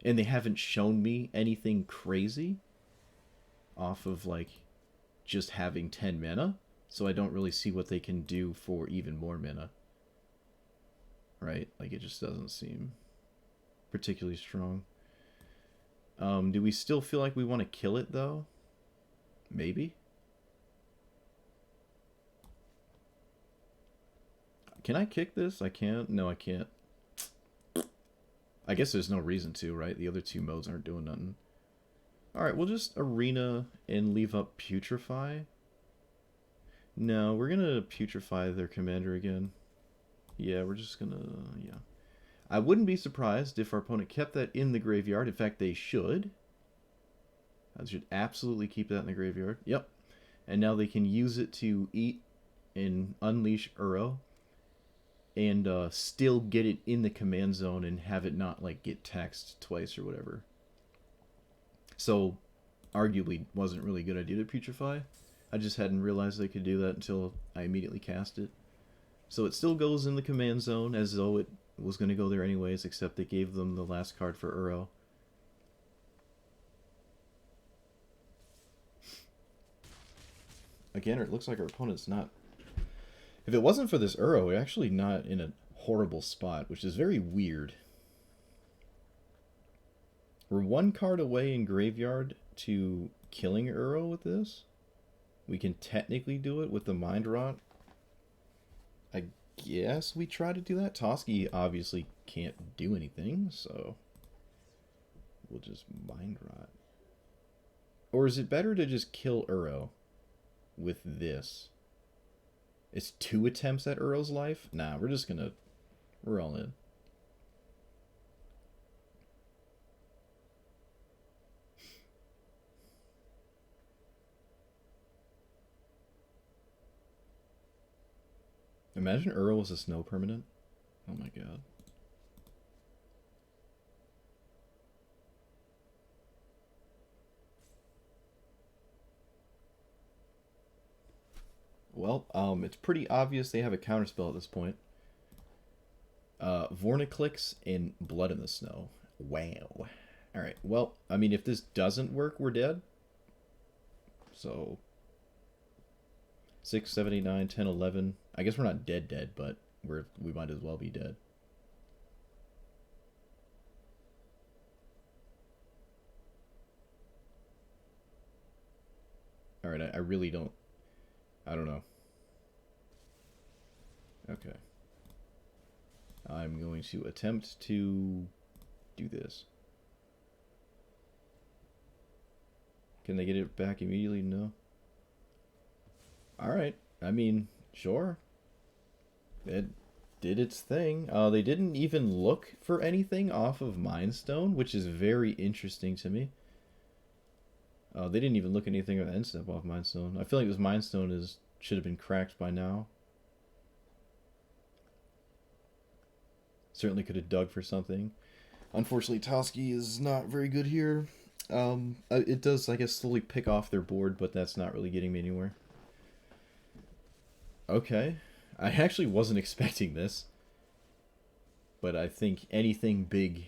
And they haven't shown me anything crazy off of, like, just having 10 mana. So I don't really see what they can do for even more mana. Right? Like, it just doesn't seem particularly strong. Do we still feel like we want to kill it, though? Maybe? Can I kick this? I can't? No, I can't. I guess there's no reason to, right? The other two modes aren't doing nothing. Alright, we'll just Arena and leave up Putrefy. No, we're gonna Putrefy their commander again. Yeah, we're just gonna... yeah. I wouldn't be surprised if our opponent kept that in the graveyard. In fact, they should. They should absolutely keep that in the graveyard. Yep. And now they can use it to eat and unleash Uro. And still get it in the command zone and have it not, like, get taxed twice or whatever. So, arguably, wasn't really a good idea to Putrefy. I just hadn't realized they could do that until I immediately cast it. So it still goes in the command zone as though it was going to go there anyways, except they gave them the last card for Uro. Again, it looks like our opponent's not... If it wasn't for this Uro, we're actually not in a horrible spot, which is very weird. We're one card away in graveyard to killing Uro with this. We can technically do it with the Mind Rot. I guess we try to do that. Toski obviously can't do anything, so we'll just Mind Rot. Or is it better to just kill Uro with this? It's 2 attempts at Uro's life? Nah, we're just gonna... we're all in. Imagine Uro was a snow permanent. Oh my god. Well, it's pretty obvious they have a counterspell at this point. Vorniclix and Blood in the Snow. Wow. Alright, well, I mean, if this doesn't work, we're dead. So... 6, 7, 8, 9, 10, 11. I guess we're not dead, but we might as well be dead. Alright, I really don't... I don't know. Okay. I'm going to attempt to do this. Can they get it back immediately? No. Alright. I mean, sure. It did its thing. They didn't even look for anything off of Mind Stone, which is very interesting to me. They didn't even look at anything with end step off Mind Stone. I feel like this Mind Stone should have been cracked by now. Certainly could have dug for something. Unfortunately, Toski is not very good here. It does, I guess, slowly pick off their board, but that's not really getting me anywhere. Okay. I actually wasn't expecting this. But I think anything big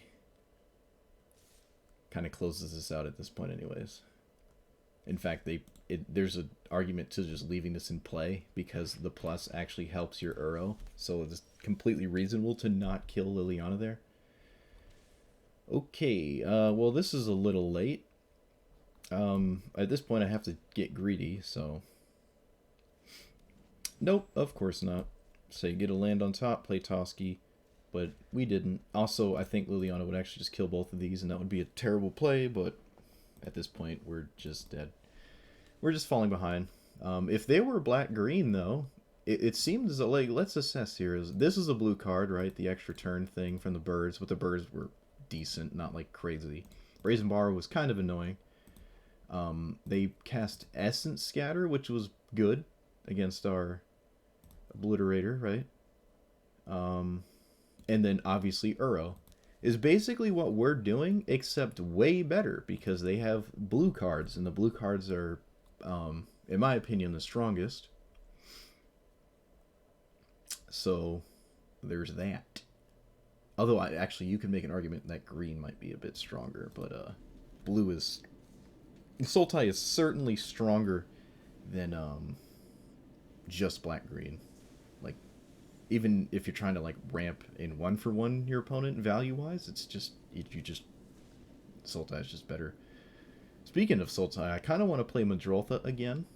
kind of closes this out at this point anyways. In fact, there's an argument to just leaving this in play because the plus actually helps your Uro. So it's completely reasonable to not kill Liliana there. Okay, well, this is a little late. At this point, I have to get greedy, so... Nope, of course not. Say, get a land on top, play Toski, but we didn't. Also, I think Liliana would actually just kill both of these, and that would be a terrible play, but at this point, we're just dead. We're just falling behind. If they were black-green, though, it seems like, let's assess here. This is a blue card, right? The extra turn thing from the birds, but the birds were decent, not like crazy. Brazen Bar was kind of annoying. They cast Essence Scatter, which was good against our Obliterator, right? And then obviously Uro is basically what we're doing, except way better because they have blue cards, and the blue cards are, in my opinion, the strongest. So there's that. Although actually you could make an argument that green might be a bit stronger, but blue is... Sultai is certainly stronger than just black-green. Like, even if you're trying to like ramp in 1-for-1 your opponent value-wise, it's just... Sultai is just better. Speaking of Sultai, I kind of want to play Madroltha again.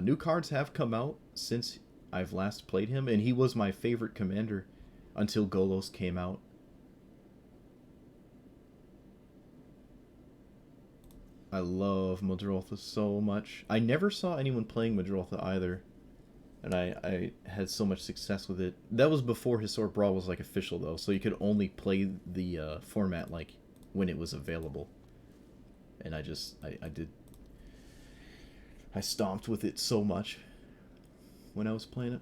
New cards have come out since I've last played him, and he was my favorite commander until Golos came out. I love Madroltha so much. I never saw anyone playing Madroltha either, and I had so much success with it. That was before Historic Brawl was like official though, so you could only play the format like when it was available. And I stomped with it so much when I was playing it.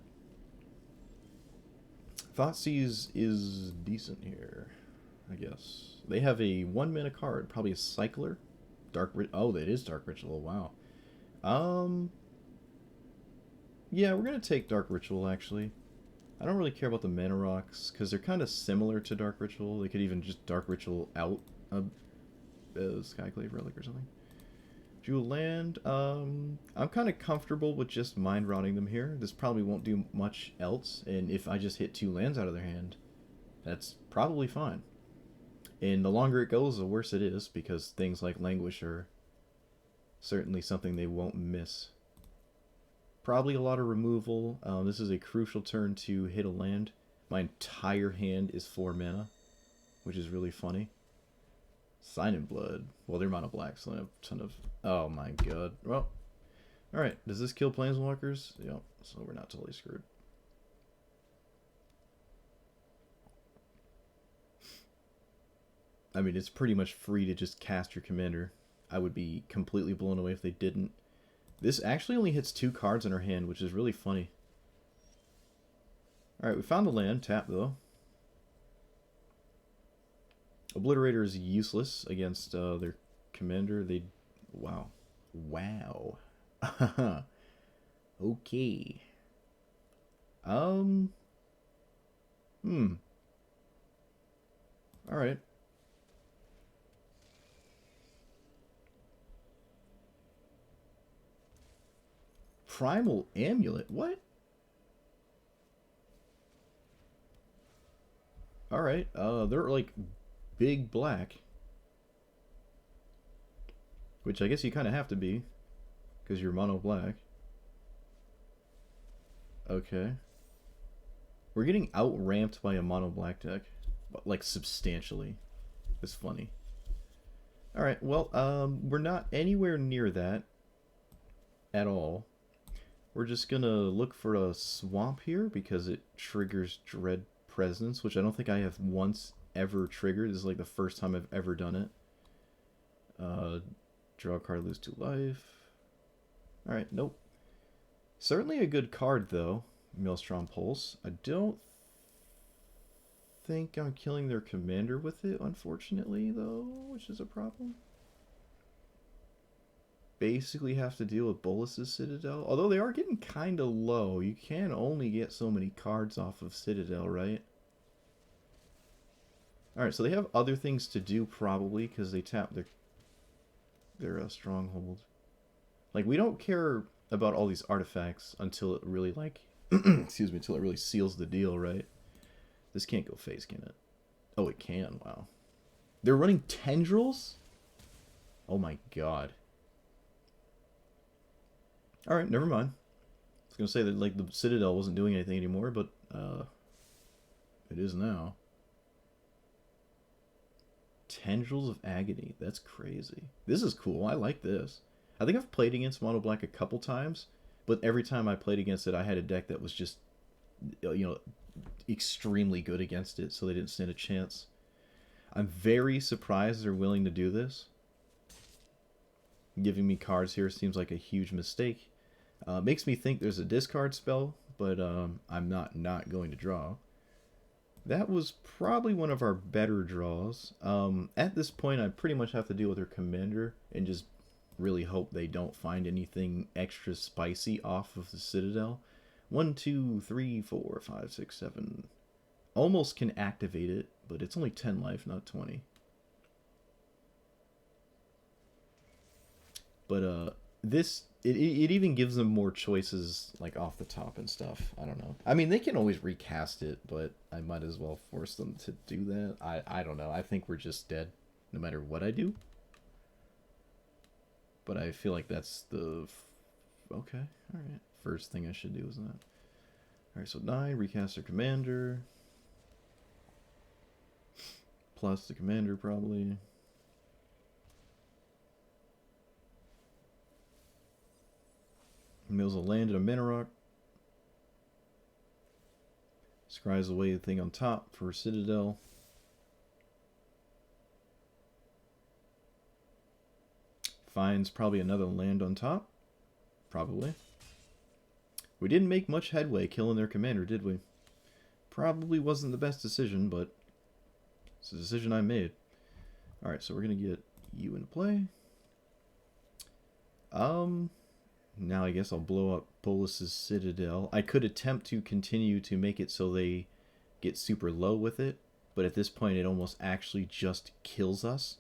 Thoughtseize is decent here, I guess. They have a 1-mana card, probably a Cycler. Oh, that is Dark Ritual, wow. Yeah, we're going to take Dark Ritual, actually. I don't really care about the mana rocks, because they're kind of similar to Dark Ritual. They could even just Dark Ritual out a Skyclave Relic or something. Jewel Land, I'm kind of comfortable with just mind rotting them here. This probably won't do much else, and if I just hit 2 lands out of their hand, that's probably fine. And the longer it goes, the worse it is, because things like Languish are certainly something they won't miss. Probably a lot of removal. This is a crucial turn to hit a land. My entire hand is 4 mana, which is really funny. Sign in Blood. Well, they're mono black, so I have a ton of... Oh my god. Well, alright. Does this kill Planeswalkers? Yep, so we're not totally screwed. I mean, it's pretty much free to just cast your commander. I would be completely blown away if they didn't. This actually only hits 2 cards in our hand, which is really funny. Alright, we found the land. Tap, though. Obliterator is useless against their commander. They... Wow. Wow. Okay. Alright. Primal Amulet? What? Alright, they're like big black. Which I guess you kind of have to be, because you're mono black. Okay. We're getting out-ramped by a mono black deck. But, like, substantially. It's funny. Alright, well, we're not anywhere near that at all. We're just gonna look for a swamp here because it triggers Dread Presence, which I don't think I have once ever triggered. This is like the first time I've ever done it. Draw a card, lose 2 life. Alright, nope. Certainly a good card, though. Maelstrom Pulse. I don't think I'm killing their commander with it, unfortunately, though, which is a problem. Basically have to deal with Bolas' Citadel. Although they are getting kind of low. You can only get so many cards off of Citadel, right? Alright, so they have other things to do, probably, because they tap their stronghold. Like, we don't care about all these artifacts until it really, like... excuse me, until it really seals the deal, right? This can't go face, can it? Oh, it can, wow. They're running Tendrils? Oh my god. Alright, never mind. I was gonna say that, like, the Citadel wasn't doing anything anymore, but, it is now. Tendrils of Agony. That's crazy. This is cool. I like this. I think I've played against mono black a couple times, but every time I played against it, I had a deck that was just, you know, extremely good against it, so they didn't stand a chance. I'm very surprised they're willing to do this. Giving me cards here seems like a huge mistake. Makes me think there's a discard spell, but I'm not going to draw. That was probably one of our better draws. At this point, I pretty much have to deal with their commander and just really hope they don't find anything extra spicy off of the Citadel. 1, 2, 3, 4, 5, 6, 7. Almost can activate it, but it's only 10 life, not 20. But it even gives them more choices, like off the top and stuff. I don't know. I mean, they can always recast it, but I might as well force them to do that. I don't know. I think we're just dead, no matter what I do. But I feel like that's the okay. All right. First thing I should do is that. All right. So 9, recast their commander. Plus the commander probably. Mills a land and a mana rock. Scries away the thing on top for Citadel. Finds probably another land on top. Probably. We didn't make much headway killing their commander, did we? Probably wasn't the best decision, but it's a decision I made. Alright, so we're going to get you into play. Now I guess I'll blow up Bolas's Citadel. I could attempt to continue to make it so they get super low with it, but at this point it almost actually just kills us.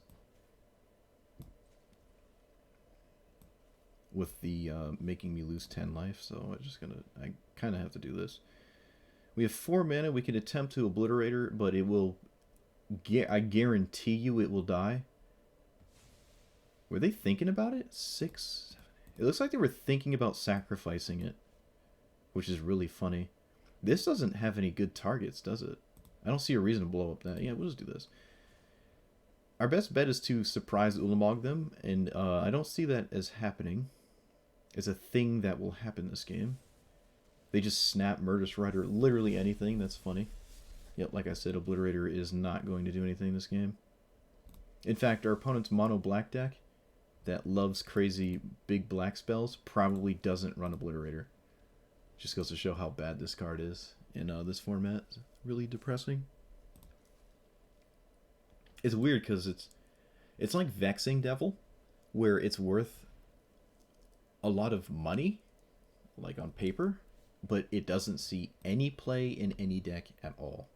With the making me lose 10 life, so I kind of have to do this. We have 4 mana. We can attempt to obliterate her, but it will, I guarantee you it will die. Were they thinking about it? 6, 7, 8. It looks like they were thinking about sacrificing it, which is really funny. This doesn't have any good targets, does it? I don't see a reason to blow up that. Yeah, we'll just do this. Our best bet is to surprise Ulamog them, and I don't see that as happening. As a thing that will happen this game. They just snap Murderous Rider, literally anything. That's funny. Yep, like I said, Obliterator is not going to do anything this game. In fact, our opponent's mono black deck that loves crazy big black spells probably doesn't run Obliterator. Just goes to show how bad this card is in this format. It's really depressing. It's weird because it's like Vexing Devil, where it's worth a lot of money, like on paper, but it doesn't see any play in any deck at all.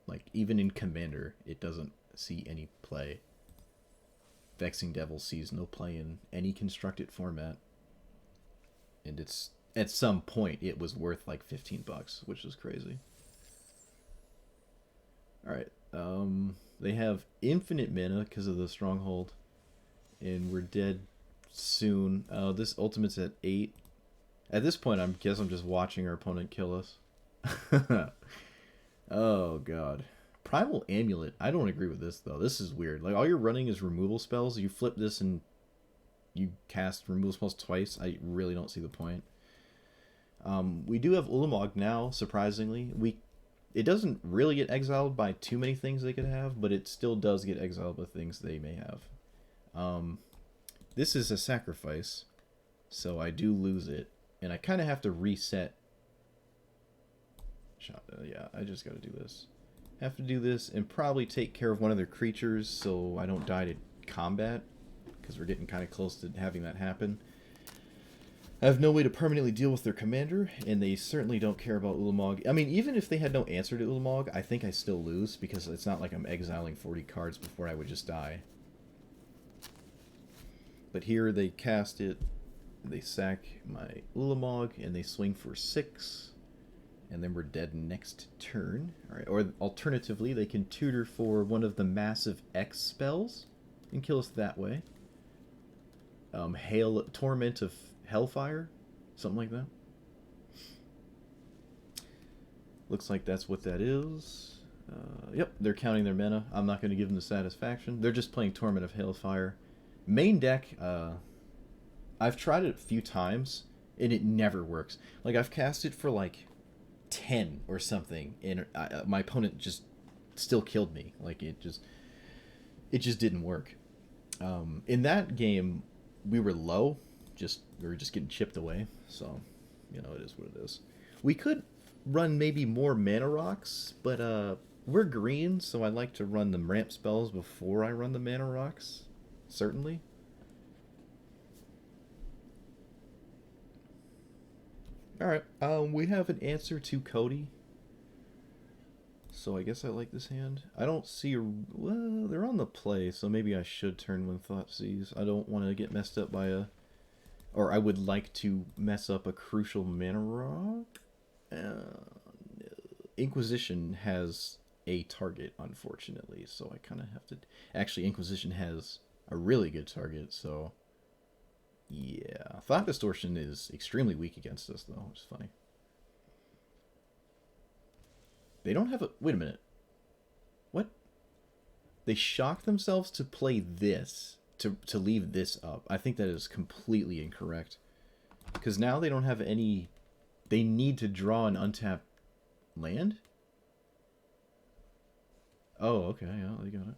Like, even in Commander, it doesn't see any play. Vexing Devil sees no play in any constructed format. And it's, at some point, it was worth like $15, which is crazy. Alright, they have infinite mana because of the Stronghold, and we're dead soon. This ultimate's at 8. At this point, I guess I'm just watching our opponent kill us. Oh, God. Primal Amulet. I don't agree with this, though. This is weird. Like, all you're running is removal spells. You flip this and you cast removal spells twice. I really don't see the point. We do have Ulamog now, surprisingly. It doesn't really get exiled by too many things they could have, but it still does get exiled by things they may have. This is a sacrifice, so I do lose it, and I kind of have to reset. Yeah, I just got to do this. Have to do this and probably take care of one of their creatures so I don't die to combat, because we're getting kind of close to having that happen. I have no way to permanently deal with their commander, and they certainly don't care about Ulamog. I mean, even if they had no answer to Ulamog, I think I still lose, because it's not like I'm exiling 40 cards before I would just die. But here they cast it, they sack my Ulamog, and they swing for 6. And then we're dead next turn. Alright, or alternatively, they can tutor for one of the massive X spells and kill us that way. Torment of Hellfire? Something like that. Looks like that's what that is. Yep, they're counting their mana. I'm not going to give them the satisfaction. They're just playing Torment of Hellfire. Main deck, I've tried it a few times, and it never works. Like, I've cast it for, like, 10 or something, and my opponent just still killed me. Like, it just didn't work. In that game, we were low. We were just getting chipped away. So, you know, it is what it is. We could run maybe more mana rocks, but we're green, so I like to run the ramp spells before I run the mana rocks. Certainly. Alright, we have an answer to Cody. So I guess I like this hand. I don't see well, they're on the play, so maybe I should turn one Thoughtseize. I don't want to get messed up by or I would like to mess up a crucial mana rock. Inquisition has a target, unfortunately, so I kind of have to... Actually, Inquisition has a really good target, so... Yeah. Thought Distortion is extremely weak against us, though, which is funny. They don't have a... Wait a minute. What? They shock themselves to play this, to leave this up. I think that is completely incorrect. Because now they don't have any... They need to draw an untapped land? Oh, okay, yeah, they got it.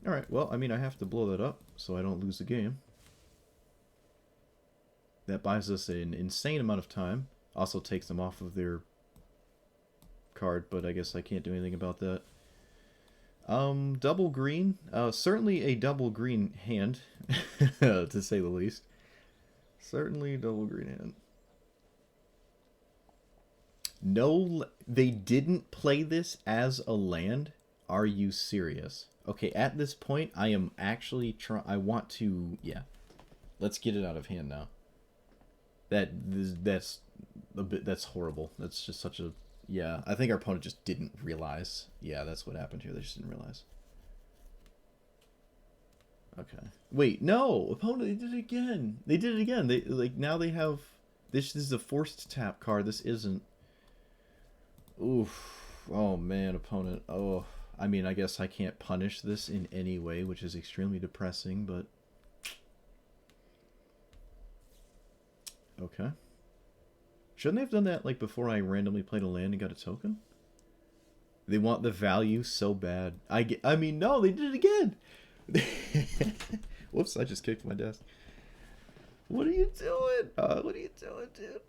Alright, well, I mean, I have to blow that up so I don't lose the game. That buys us an insane amount of time. Also takes them off of their card, but I guess I can't do anything about that. Double green. Certainly a double green hand, to say the least. Certainly a double green hand. No, they didn't play this as a land. Are you serious? Okay, at this point, I am actually I want to... Yeah. Let's get it out of hand now. That's a bit... That's horrible. That's just such a... Yeah, I think our opponent just didn't realize. Yeah, that's what happened here. They just didn't realize. Okay. Wait, no! Opponent, they did it again! They did it again! They, like, now they have... This is a forced tap card. This isn't... Oof. Oh, man, opponent. Oh, I mean, I guess I can't punish this in any way, which is extremely depressing, but... Okay. Shouldn't they have done that, like, before I randomly played a land and got a token? They want the value so bad. I mean, no, they did it again! Whoops, I just kicked my desk. What are you doing? What are you doing, dude?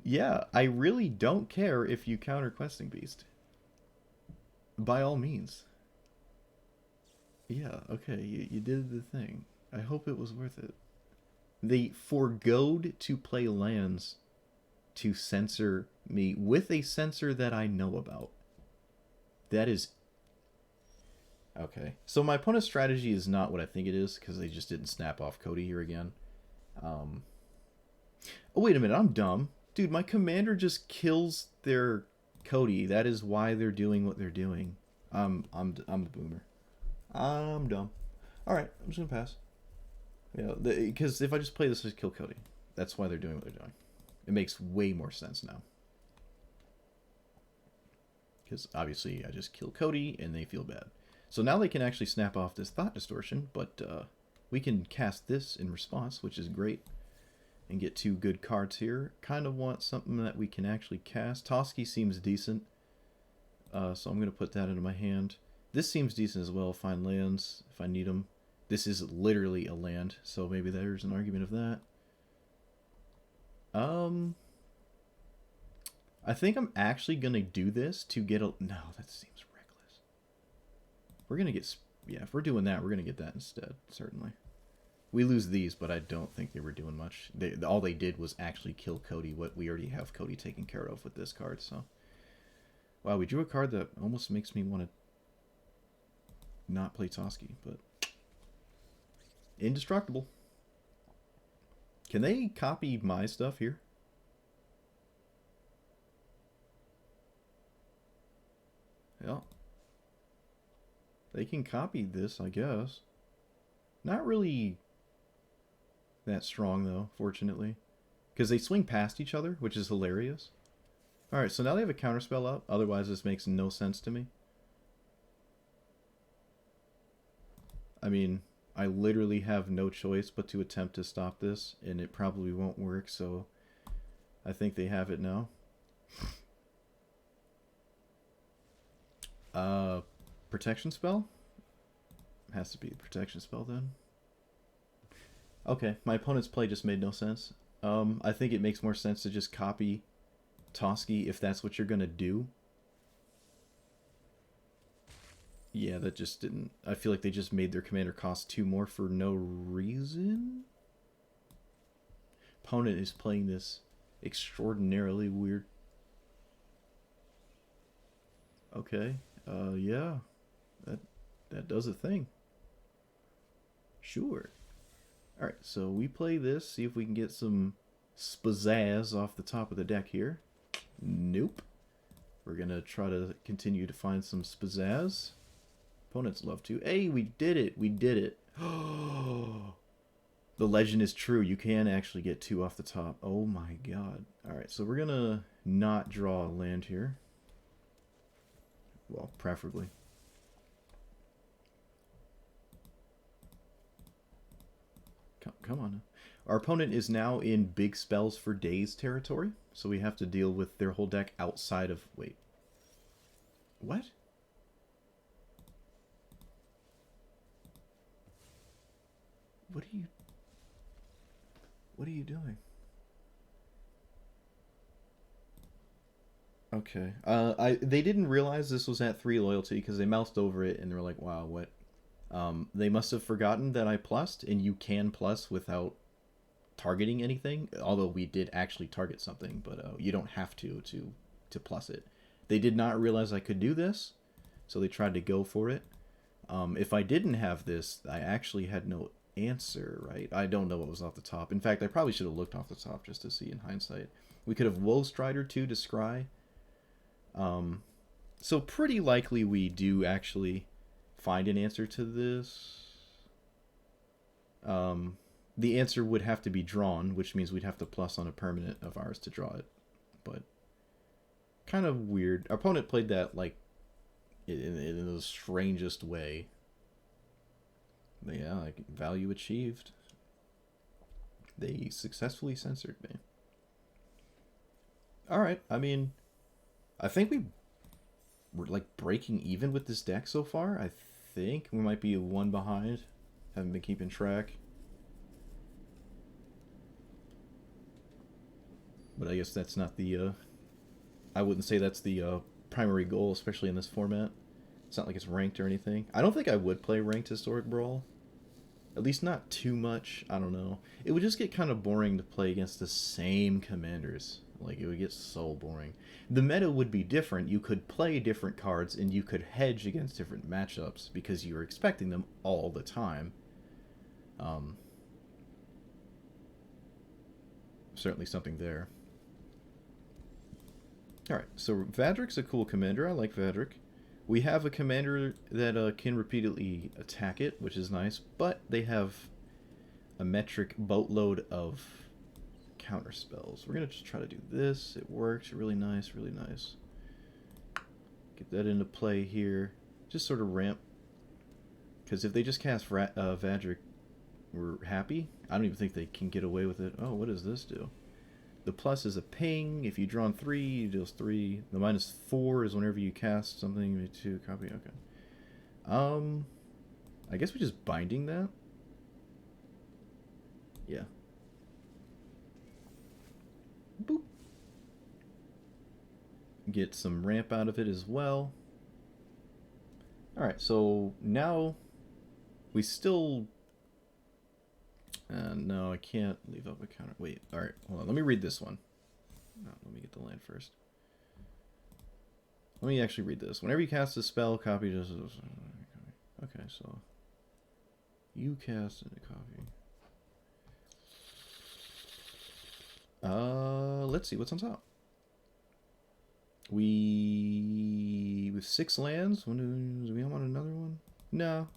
Yeah, I really don't care if you counter Questing Beast. By all means. Yeah, okay, you did the thing. I hope it was worth it. They forgoed to play lands to censor me with a censor that I know about. That is... Okay. So my opponent's strategy is not what I think it is, because they just didn't snap off Cody here again. Oh, wait a minute, I'm dumb. Dude, my commander just kills their Cody. That is why they're doing what they're doing. I'm the boomer. I'm dumb. Alright, I'm just gonna pass. Yeah, because if I just play this, just kill Cody. That's why they're doing what they're doing. It makes way more sense now. Because obviously I just kill Cody and they feel bad. So now they can actually snap off this Thought Distortion, but we can cast this in response, which is great. And get two good cards here. Kind of want something that we can actually cast. Toski seems decent. So I'm going to put that into my hand. This seems decent as well. Find lands if I need them. This is literally a land, so maybe there's an argument of that. I think I'm actually going to do this to get a... No, that seems reckless. We're going to get... Yeah, if we're doing that, we're going to get that instead, certainly. We lose these, but I don't think they were doing much. All they did was actually kill Cody, what we already have Cody taken care of with this card, so... Wow, we drew a card that almost makes me want to not play Toski, but... Indestructible. Can they copy my stuff here? Yeah. They can copy this, I guess. Not really that strong, though, fortunately. Because they swing past each other, which is hilarious. Alright, so now they have a counterspell up. Otherwise, this makes no sense to me. I mean, I literally have no choice but to attempt to stop this, and it probably won't work, so I think they have it now. Protection spell? Has to be a protection spell then. Okay, my opponent's play just made no sense. I think it makes more sense to just copy Thoughtseize if that's what you're gonna do. Yeah, that just didn't... I feel like they just made their commander cost 2 more for no reason? Opponent is playing this extraordinarily weird. Okay, yeah. That does a thing. Sure. Alright, so we play this, see if we can get some spazzazz off the top of the deck here. Nope. We're gonna try to continue to find some spazzazz. Opponents love to. Hey, we did it! We did it! The legend is true. You can actually get 2 off the top. Oh my god. Alright, so we're gonna not draw a land here. Well, preferably. Come on. Our opponent is now in big spells for days territory, so we have to deal with their whole deck outside of... Wait. What? What are you doing? Okay. They didn't realize this was at 3 loyalty because they moused over it and they were like, wow, what? They must have forgotten that I plussed, and you can plus without targeting anything, although we did actually target something, but you don't have to plus it. They did not realize I could do this, so they tried to go for it. If I didn't have this, I actually had no answer, right? I don't know what was off the top. In fact, I probably should have looked off the top just to see in hindsight. We could have Woe Strider too to scry. So pretty likely we do actually find an answer to this. The answer would have to be drawn, which means we'd have to plus on a permanent of ours to draw it. But kind of weird. Our opponent played that like in the strangest way. But yeah, like, value achieved. They successfully censored me. Alright, I mean, I think we're like breaking even with this deck so far. I think we might be 1 behind. Haven't been keeping track. But I guess that's not the, I wouldn't say that's the primary goal, especially in this format. It's not like it's ranked or anything. I don't think I would play ranked Historic Brawl. At least not too much. I don't know. It would just get kind of boring to play against the same commanders. Like, it would get so boring. The meta would be different. You could play different cards, and you could hedge against different matchups because you were expecting them all the time. Certainly something there. Alright, so Vadric's a cool commander. I like Vadric. We have a commander that can repeatedly attack it, which is nice, but they have a metric boatload of counter spells. We're going to just try to do this. It works. Really nice, really nice. Get that into play here. Just sort of ramp. Because if they just cast Vadric, we're happy. I don't even think they can get away with it. Oh, what does this do? The plus is a ping. If you draw on 3, it deals 3. The -4 is whenever you cast something to copy. Okay. I guess we're just binding that. Yeah. Boop. Get some ramp out of it as well. Alright, so now we still... no, I can't leave up a counter. Wait, alright, hold on. Let me read this one. No, let me get the land first. Let me actually read this. Whenever you cast a spell, copy just... Okay, so... You cast and a copy. Let's see what's on top. With 6 lands. Do we want another one? No,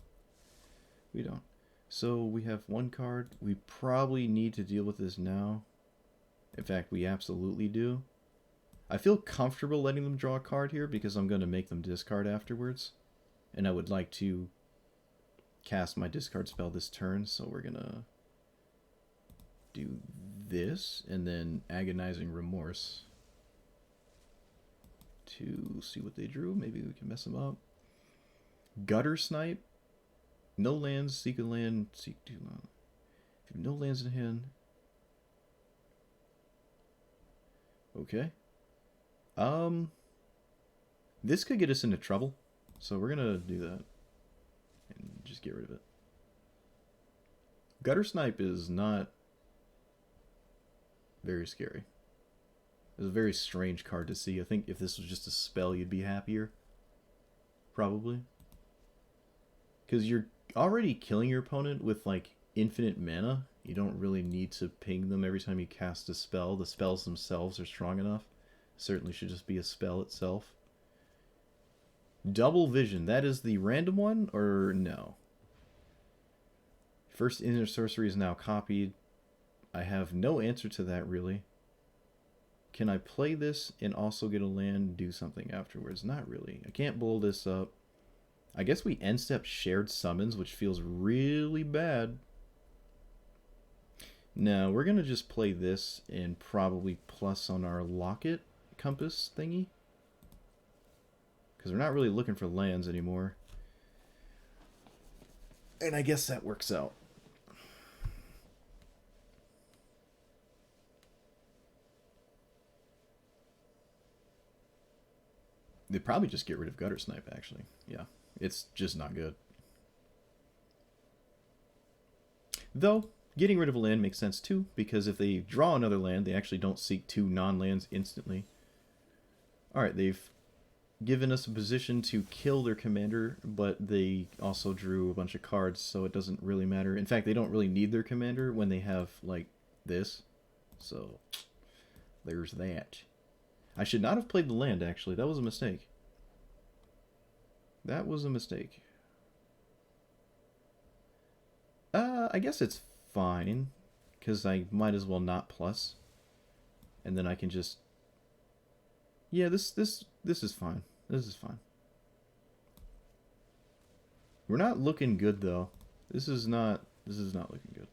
we don't. So we have 1 card. We probably need to deal with this now. In fact, we absolutely do. I feel comfortable letting them draw a card here because I'm going to make them discard afterwards. And I would like to cast my discard spell this turn, so we're gonna do this, and then Agonizing Remorse to see what they drew. Maybe we can mess them up. Gutter Snipe. No lands, seek a land, seek two land. If you have no lands in hand. Okay. This could get us into trouble, so we're gonna do that. And just get rid of it. Gutter Snipe is not very scary. It's a very strange card to see. I think if this was just a spell, you'd be happier. Probably. Because you're already killing your opponent with, like, infinite mana. You don't really need to ping them every time you cast a spell. The spells themselves are strong enough. Certainly should just be a spell itself. Double Vision. That is the random one, or no? First Inner Sorcery is now copied. I have no answer to that, really. Can I play this and also get a land and do something afterwards? Not really. I can't blow this up. I guess we end step Shared Summons, which feels really bad. No, we're going to just play this and probably plus on our Locket Compass thingy. Because we're not really looking for lands anymore. And I guess that works out. They'd probably just get rid of Gutter Snipe, actually. Yeah, it's just not good. Though, getting rid of a land makes sense too, because if they draw another land, they actually don't seek two non-lands instantly. Alright, they've given us a position to kill their commander, but they also drew a bunch of cards, so it doesn't really matter. In fact, they don't really need their commander when they have, like, this. So, there's that. I should not have played the land, actually. That was a mistake. That was a mistake. I guess it's fine, because I might as well not plus. And then I can just... Yeah, this is fine. This is fine. We're not looking good, though. This is not looking good.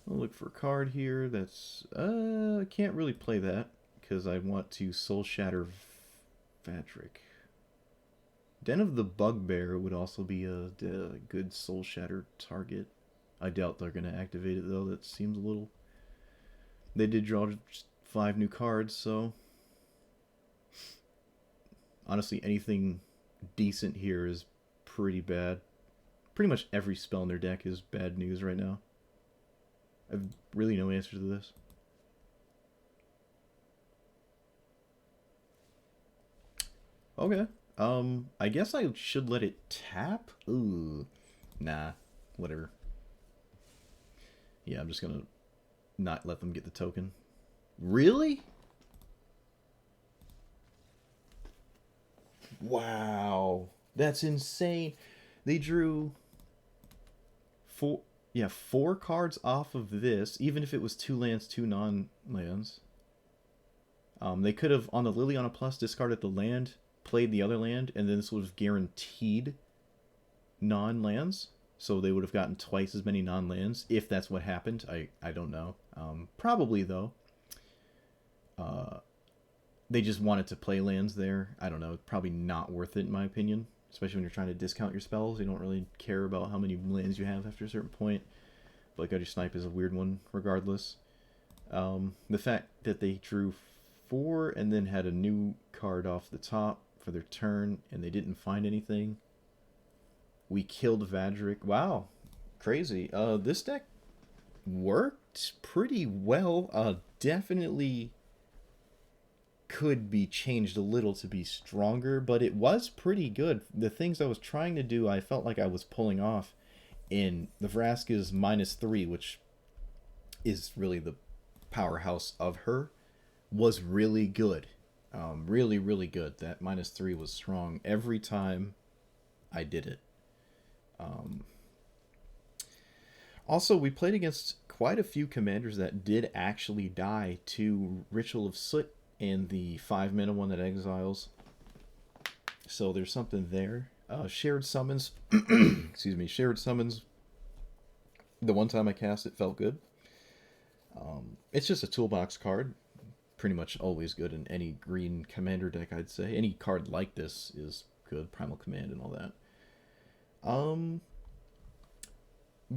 I'll look for a card here that's... I can't really play that, because I want to Soul Shatter Vadric. Den of the Bugbear would also be a good Soul Shatter target. I doubt they're going to activate it, though. That seems a little... They did draw 5 new cards, so... Honestly, anything decent here is pretty bad. Pretty much every spell in their deck is bad news right now. I have really no answer to this. Okay. I guess I should let it tap? Ooh. Nah. Whatever. Yeah, I'm just gonna not let them get the token. Really? Wow. That's insane. They drew 4 cards off of this, even if it was 2 lands, 2 non-lands. They could have, on the Liliana Plus, discarded the land, played the other land, and then this would have guaranteed non-lands. So they would have gotten twice as many non-lands, if that's what happened. I don't know. Probably, though. They just wanted to play lands there. I don't know. It's probably not worth it, in my opinion. Especially when you're trying to discount your spells. You don't really care about how many lands you have after a certain point. But Gutter Snipe is a weird one, regardless. The fact that they drew 4 and then had a new card off the top for their turn, and they didn't find anything. We killed Vadric. Wow. Crazy. This deck worked pretty well. Definitely could be changed a little to be stronger, but it was pretty good. The things I was trying to do, I felt like I was pulling off in the Vraska's -3, which is really the powerhouse of her, was really good. Really, really good. That -3 was strong every time I did it. Also, we played against quite a few commanders that did actually die to Ritual of Soot and the 5-mana one that exiles. So there's something there. Shared summons. Excuse me. Shared summons. The one time I cast it felt good. It's just a toolbox card. Pretty much always good in any green commander deck, I'd say. Any card like this is good. Primal Command and all that.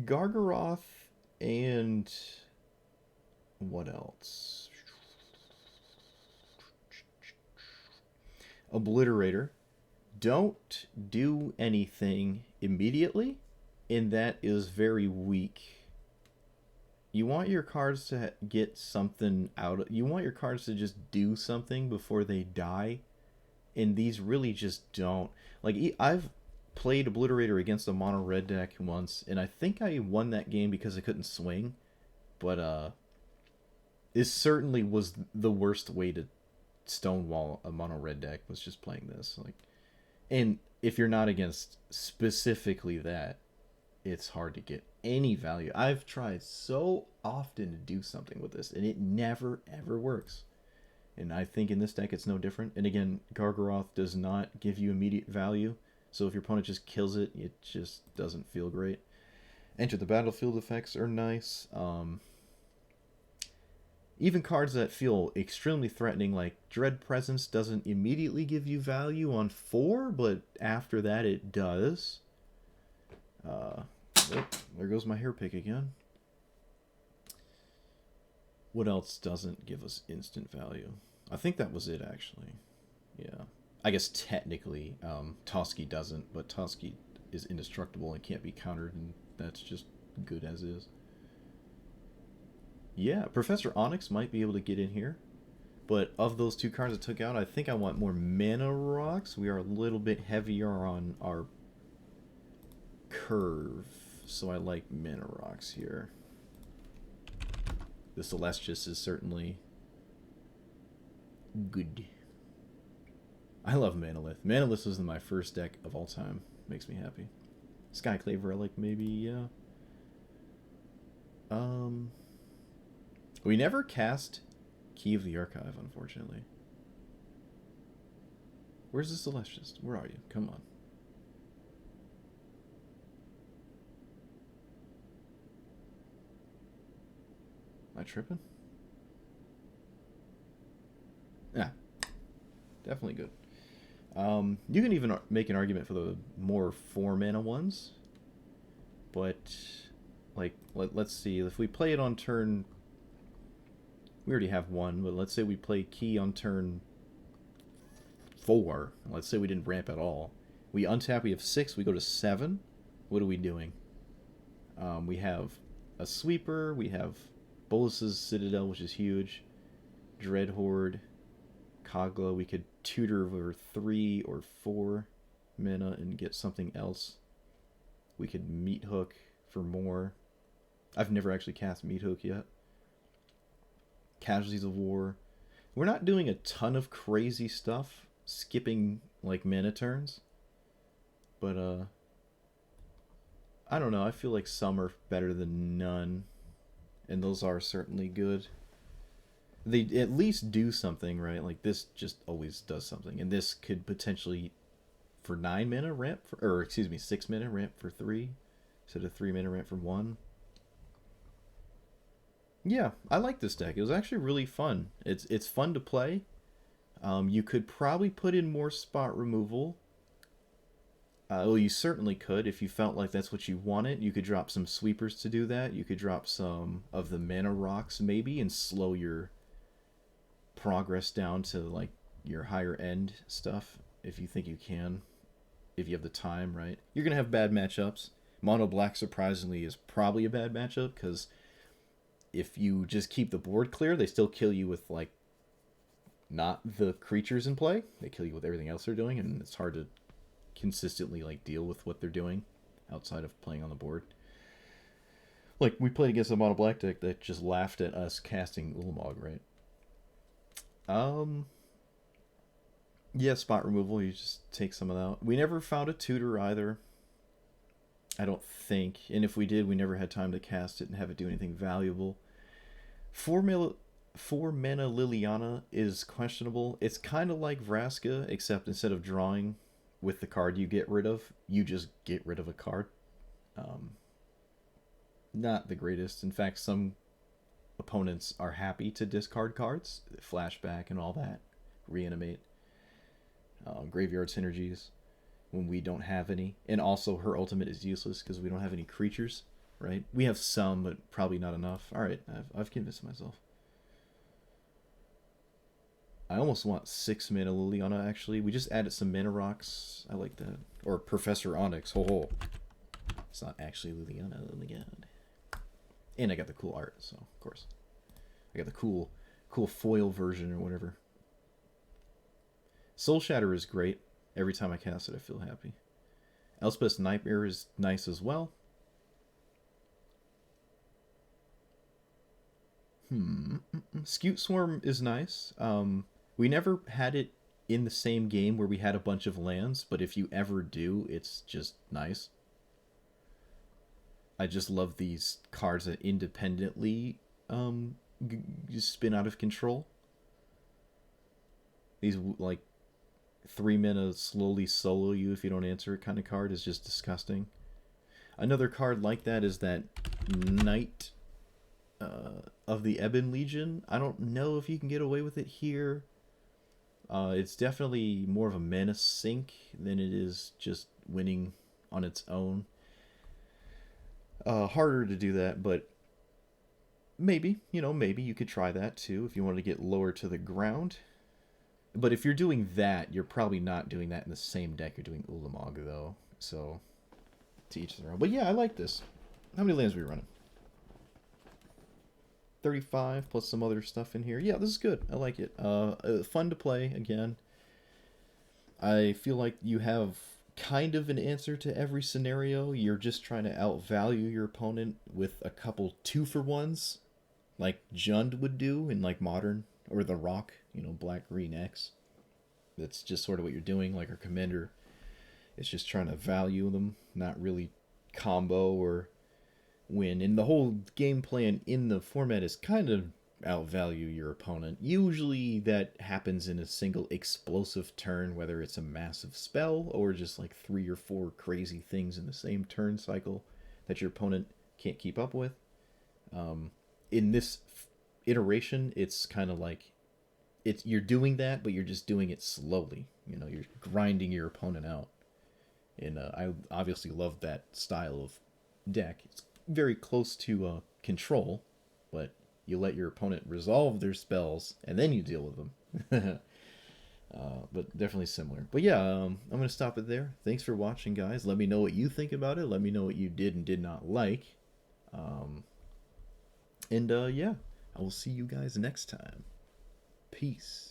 Gargaroth and what else? Obliterator. Don't do anything immediately, and that is very weak. You want your cards to get something out of... You want your cards to just do something before they die, and these really just don't. Like, I've played Obliterator against a mono red deck once, and I think I won that game because I couldn't swing, but it certainly was the worst way to stonewall a mono red deck, was just playing this. Like, and if you're not against specifically that, it's hard to get any value. I've tried so often to do something with this, and it never ever works. And I think in this deck it's no different. And again, Gargaroth does not give you immediate value, so if your opponent just kills it, it just doesn't feel great. Enter the battlefield effects are nice. Even cards that feel extremely threatening, like Dread Presence, doesn't immediately give you value on 4, but after that it does. Oh, there goes my hair pick again. What else doesn't give us instant value? I think that was it, actually. Yeah. I guess technically, Toski doesn't, but Toski is indestructible and can't be countered, and that's just good as is. Yeah, Professor Onyx might be able to get in here. But of those two cards I took out, I think I want more mana rocks. We are a little bit heavier on our curve, so I like mana rocks here. The Celestus is certainly good. I love Manalith. Manalith was my first deck of all time. Makes me happy. Skyclave Relic, maybe, yeah. We never cast Key of the Archive, unfortunately. Where's the Celestus? Where are you? Come on. Am I tripping? Yeah. Definitely good. You can even make an argument for the more 4-mana ones. But, like, let's see. If we play it on turn... We already have one, but let's say we play Key on turn 4. Let's say we didn't ramp at all. We untap, we have 6, we go to 7. What are we doing? We have a Sweeper, we have Bolas' Citadel, which is huge. Dreadhorde, Kogla. We could tutor over 3 or 4 mana and get something else. We could Meathook for more. I've never actually cast Meathook yet. Casualties of War. We're not doing a ton of crazy stuff, skipping like mana turns. But I don't know, I feel like some are better than none. And those are certainly good. They at least do something, right? Like this just always does something. And this could potentially, for 9 mana ramp, or excuse me, 6 mana ramp for 3, instead of 3 mana ramp for 1. Yeah, I like this deck. It was actually really fun. It's fun to play. You could probably put in more spot removal. Well, you certainly could if you felt like that's what you wanted. You could drop some sweepers to do that. You could drop some of the mana rocks maybe and slow your progress down to like your higher end stuff if you think you can. If you have the time, right? You're going to have bad matchups. Mono black surprisingly is probably a bad matchup because if you just keep the board clear, they still kill you with, like, not the creatures in play. They kill you with everything else they're doing, and it's hard to consistently, like, deal with what they're doing outside of playing on the board. Like, we played against a mono black deck that just laughed at us casting Ulamog, right? Yeah, spot removal, you just take some of that out. We never found a tutor either. I don't think. And if we did, we never had time to cast it and have it do anything valuable. 4 mana Liliana is questionable. It's kind of like Vraska, except instead of drawing with the card you get rid of, you just get rid of a card. Not the greatest. In fact, some opponents are happy to discard cards, flashback and all that, reanimate, graveyard synergies when we don't have any. And also her ultimate is useless because we don't have any creatures, right? We have some, but probably not enough. Alright, I've convinced myself. I almost want 6 mana Liliana, actually. We just added some mana rocks. I like that. Or Professor Onyx. Ho ho. It's not actually Liliana, again. And I got the cool art, so of course. I got the cool foil version or whatever. Soul Shatter is great. Every time I cast it, I feel happy. Elspeth's Nightmare is nice as well. Scute Swarm is nice. We never had it in the same game where we had a bunch of lands, but if you ever do, it's just nice. I just love these cards that independently spin out of control. These, like, 3 mana slowly solo you if you don't answer it kind of card is just disgusting. Another card like that is that Knight of the Ebon Legion. I don't know if you can get away with it here. It's definitely more of a mana sink than it is just winning on its own. Harder to do that, but maybe, maybe you could try that too if you want to get lower to the ground. But if you're doing that, you're probably not doing that in the same deck you're doing Ulamog, though. So, to each their own. But yeah, I like this. How many lands are we running? 35 plus some other stuff in here. Yeah, this is good. I like it. Fun to play, again. I feel like you have kind of an answer to every scenario. You're just trying to outvalue your opponent with a couple 2-for-1s, like Jund would do in like Modern, or the Rock, Black, Green, X. That's just sort of what you're doing, like our Commander. It's just trying to value them, not really combo or win. And the whole game plan in the format is kind of outvalue your opponent. Usually that happens in a single explosive turn, whether it's a massive spell or just like 3 or 4 crazy things in the same turn cycle that your opponent can't keep up with. In this iteration, it's kind of like you're doing that, but you're just doing it slowly. You're grinding your opponent out. And I obviously love that style of deck. It's very close to control, but you let your opponent resolve their spells, and then you deal with them. But definitely similar. But yeah, I'm going to stop it there. Thanks for watching, guys. Let me know what you think about it. Let me know what you did and did not like. Yeah, I will see you guys next time. Peace.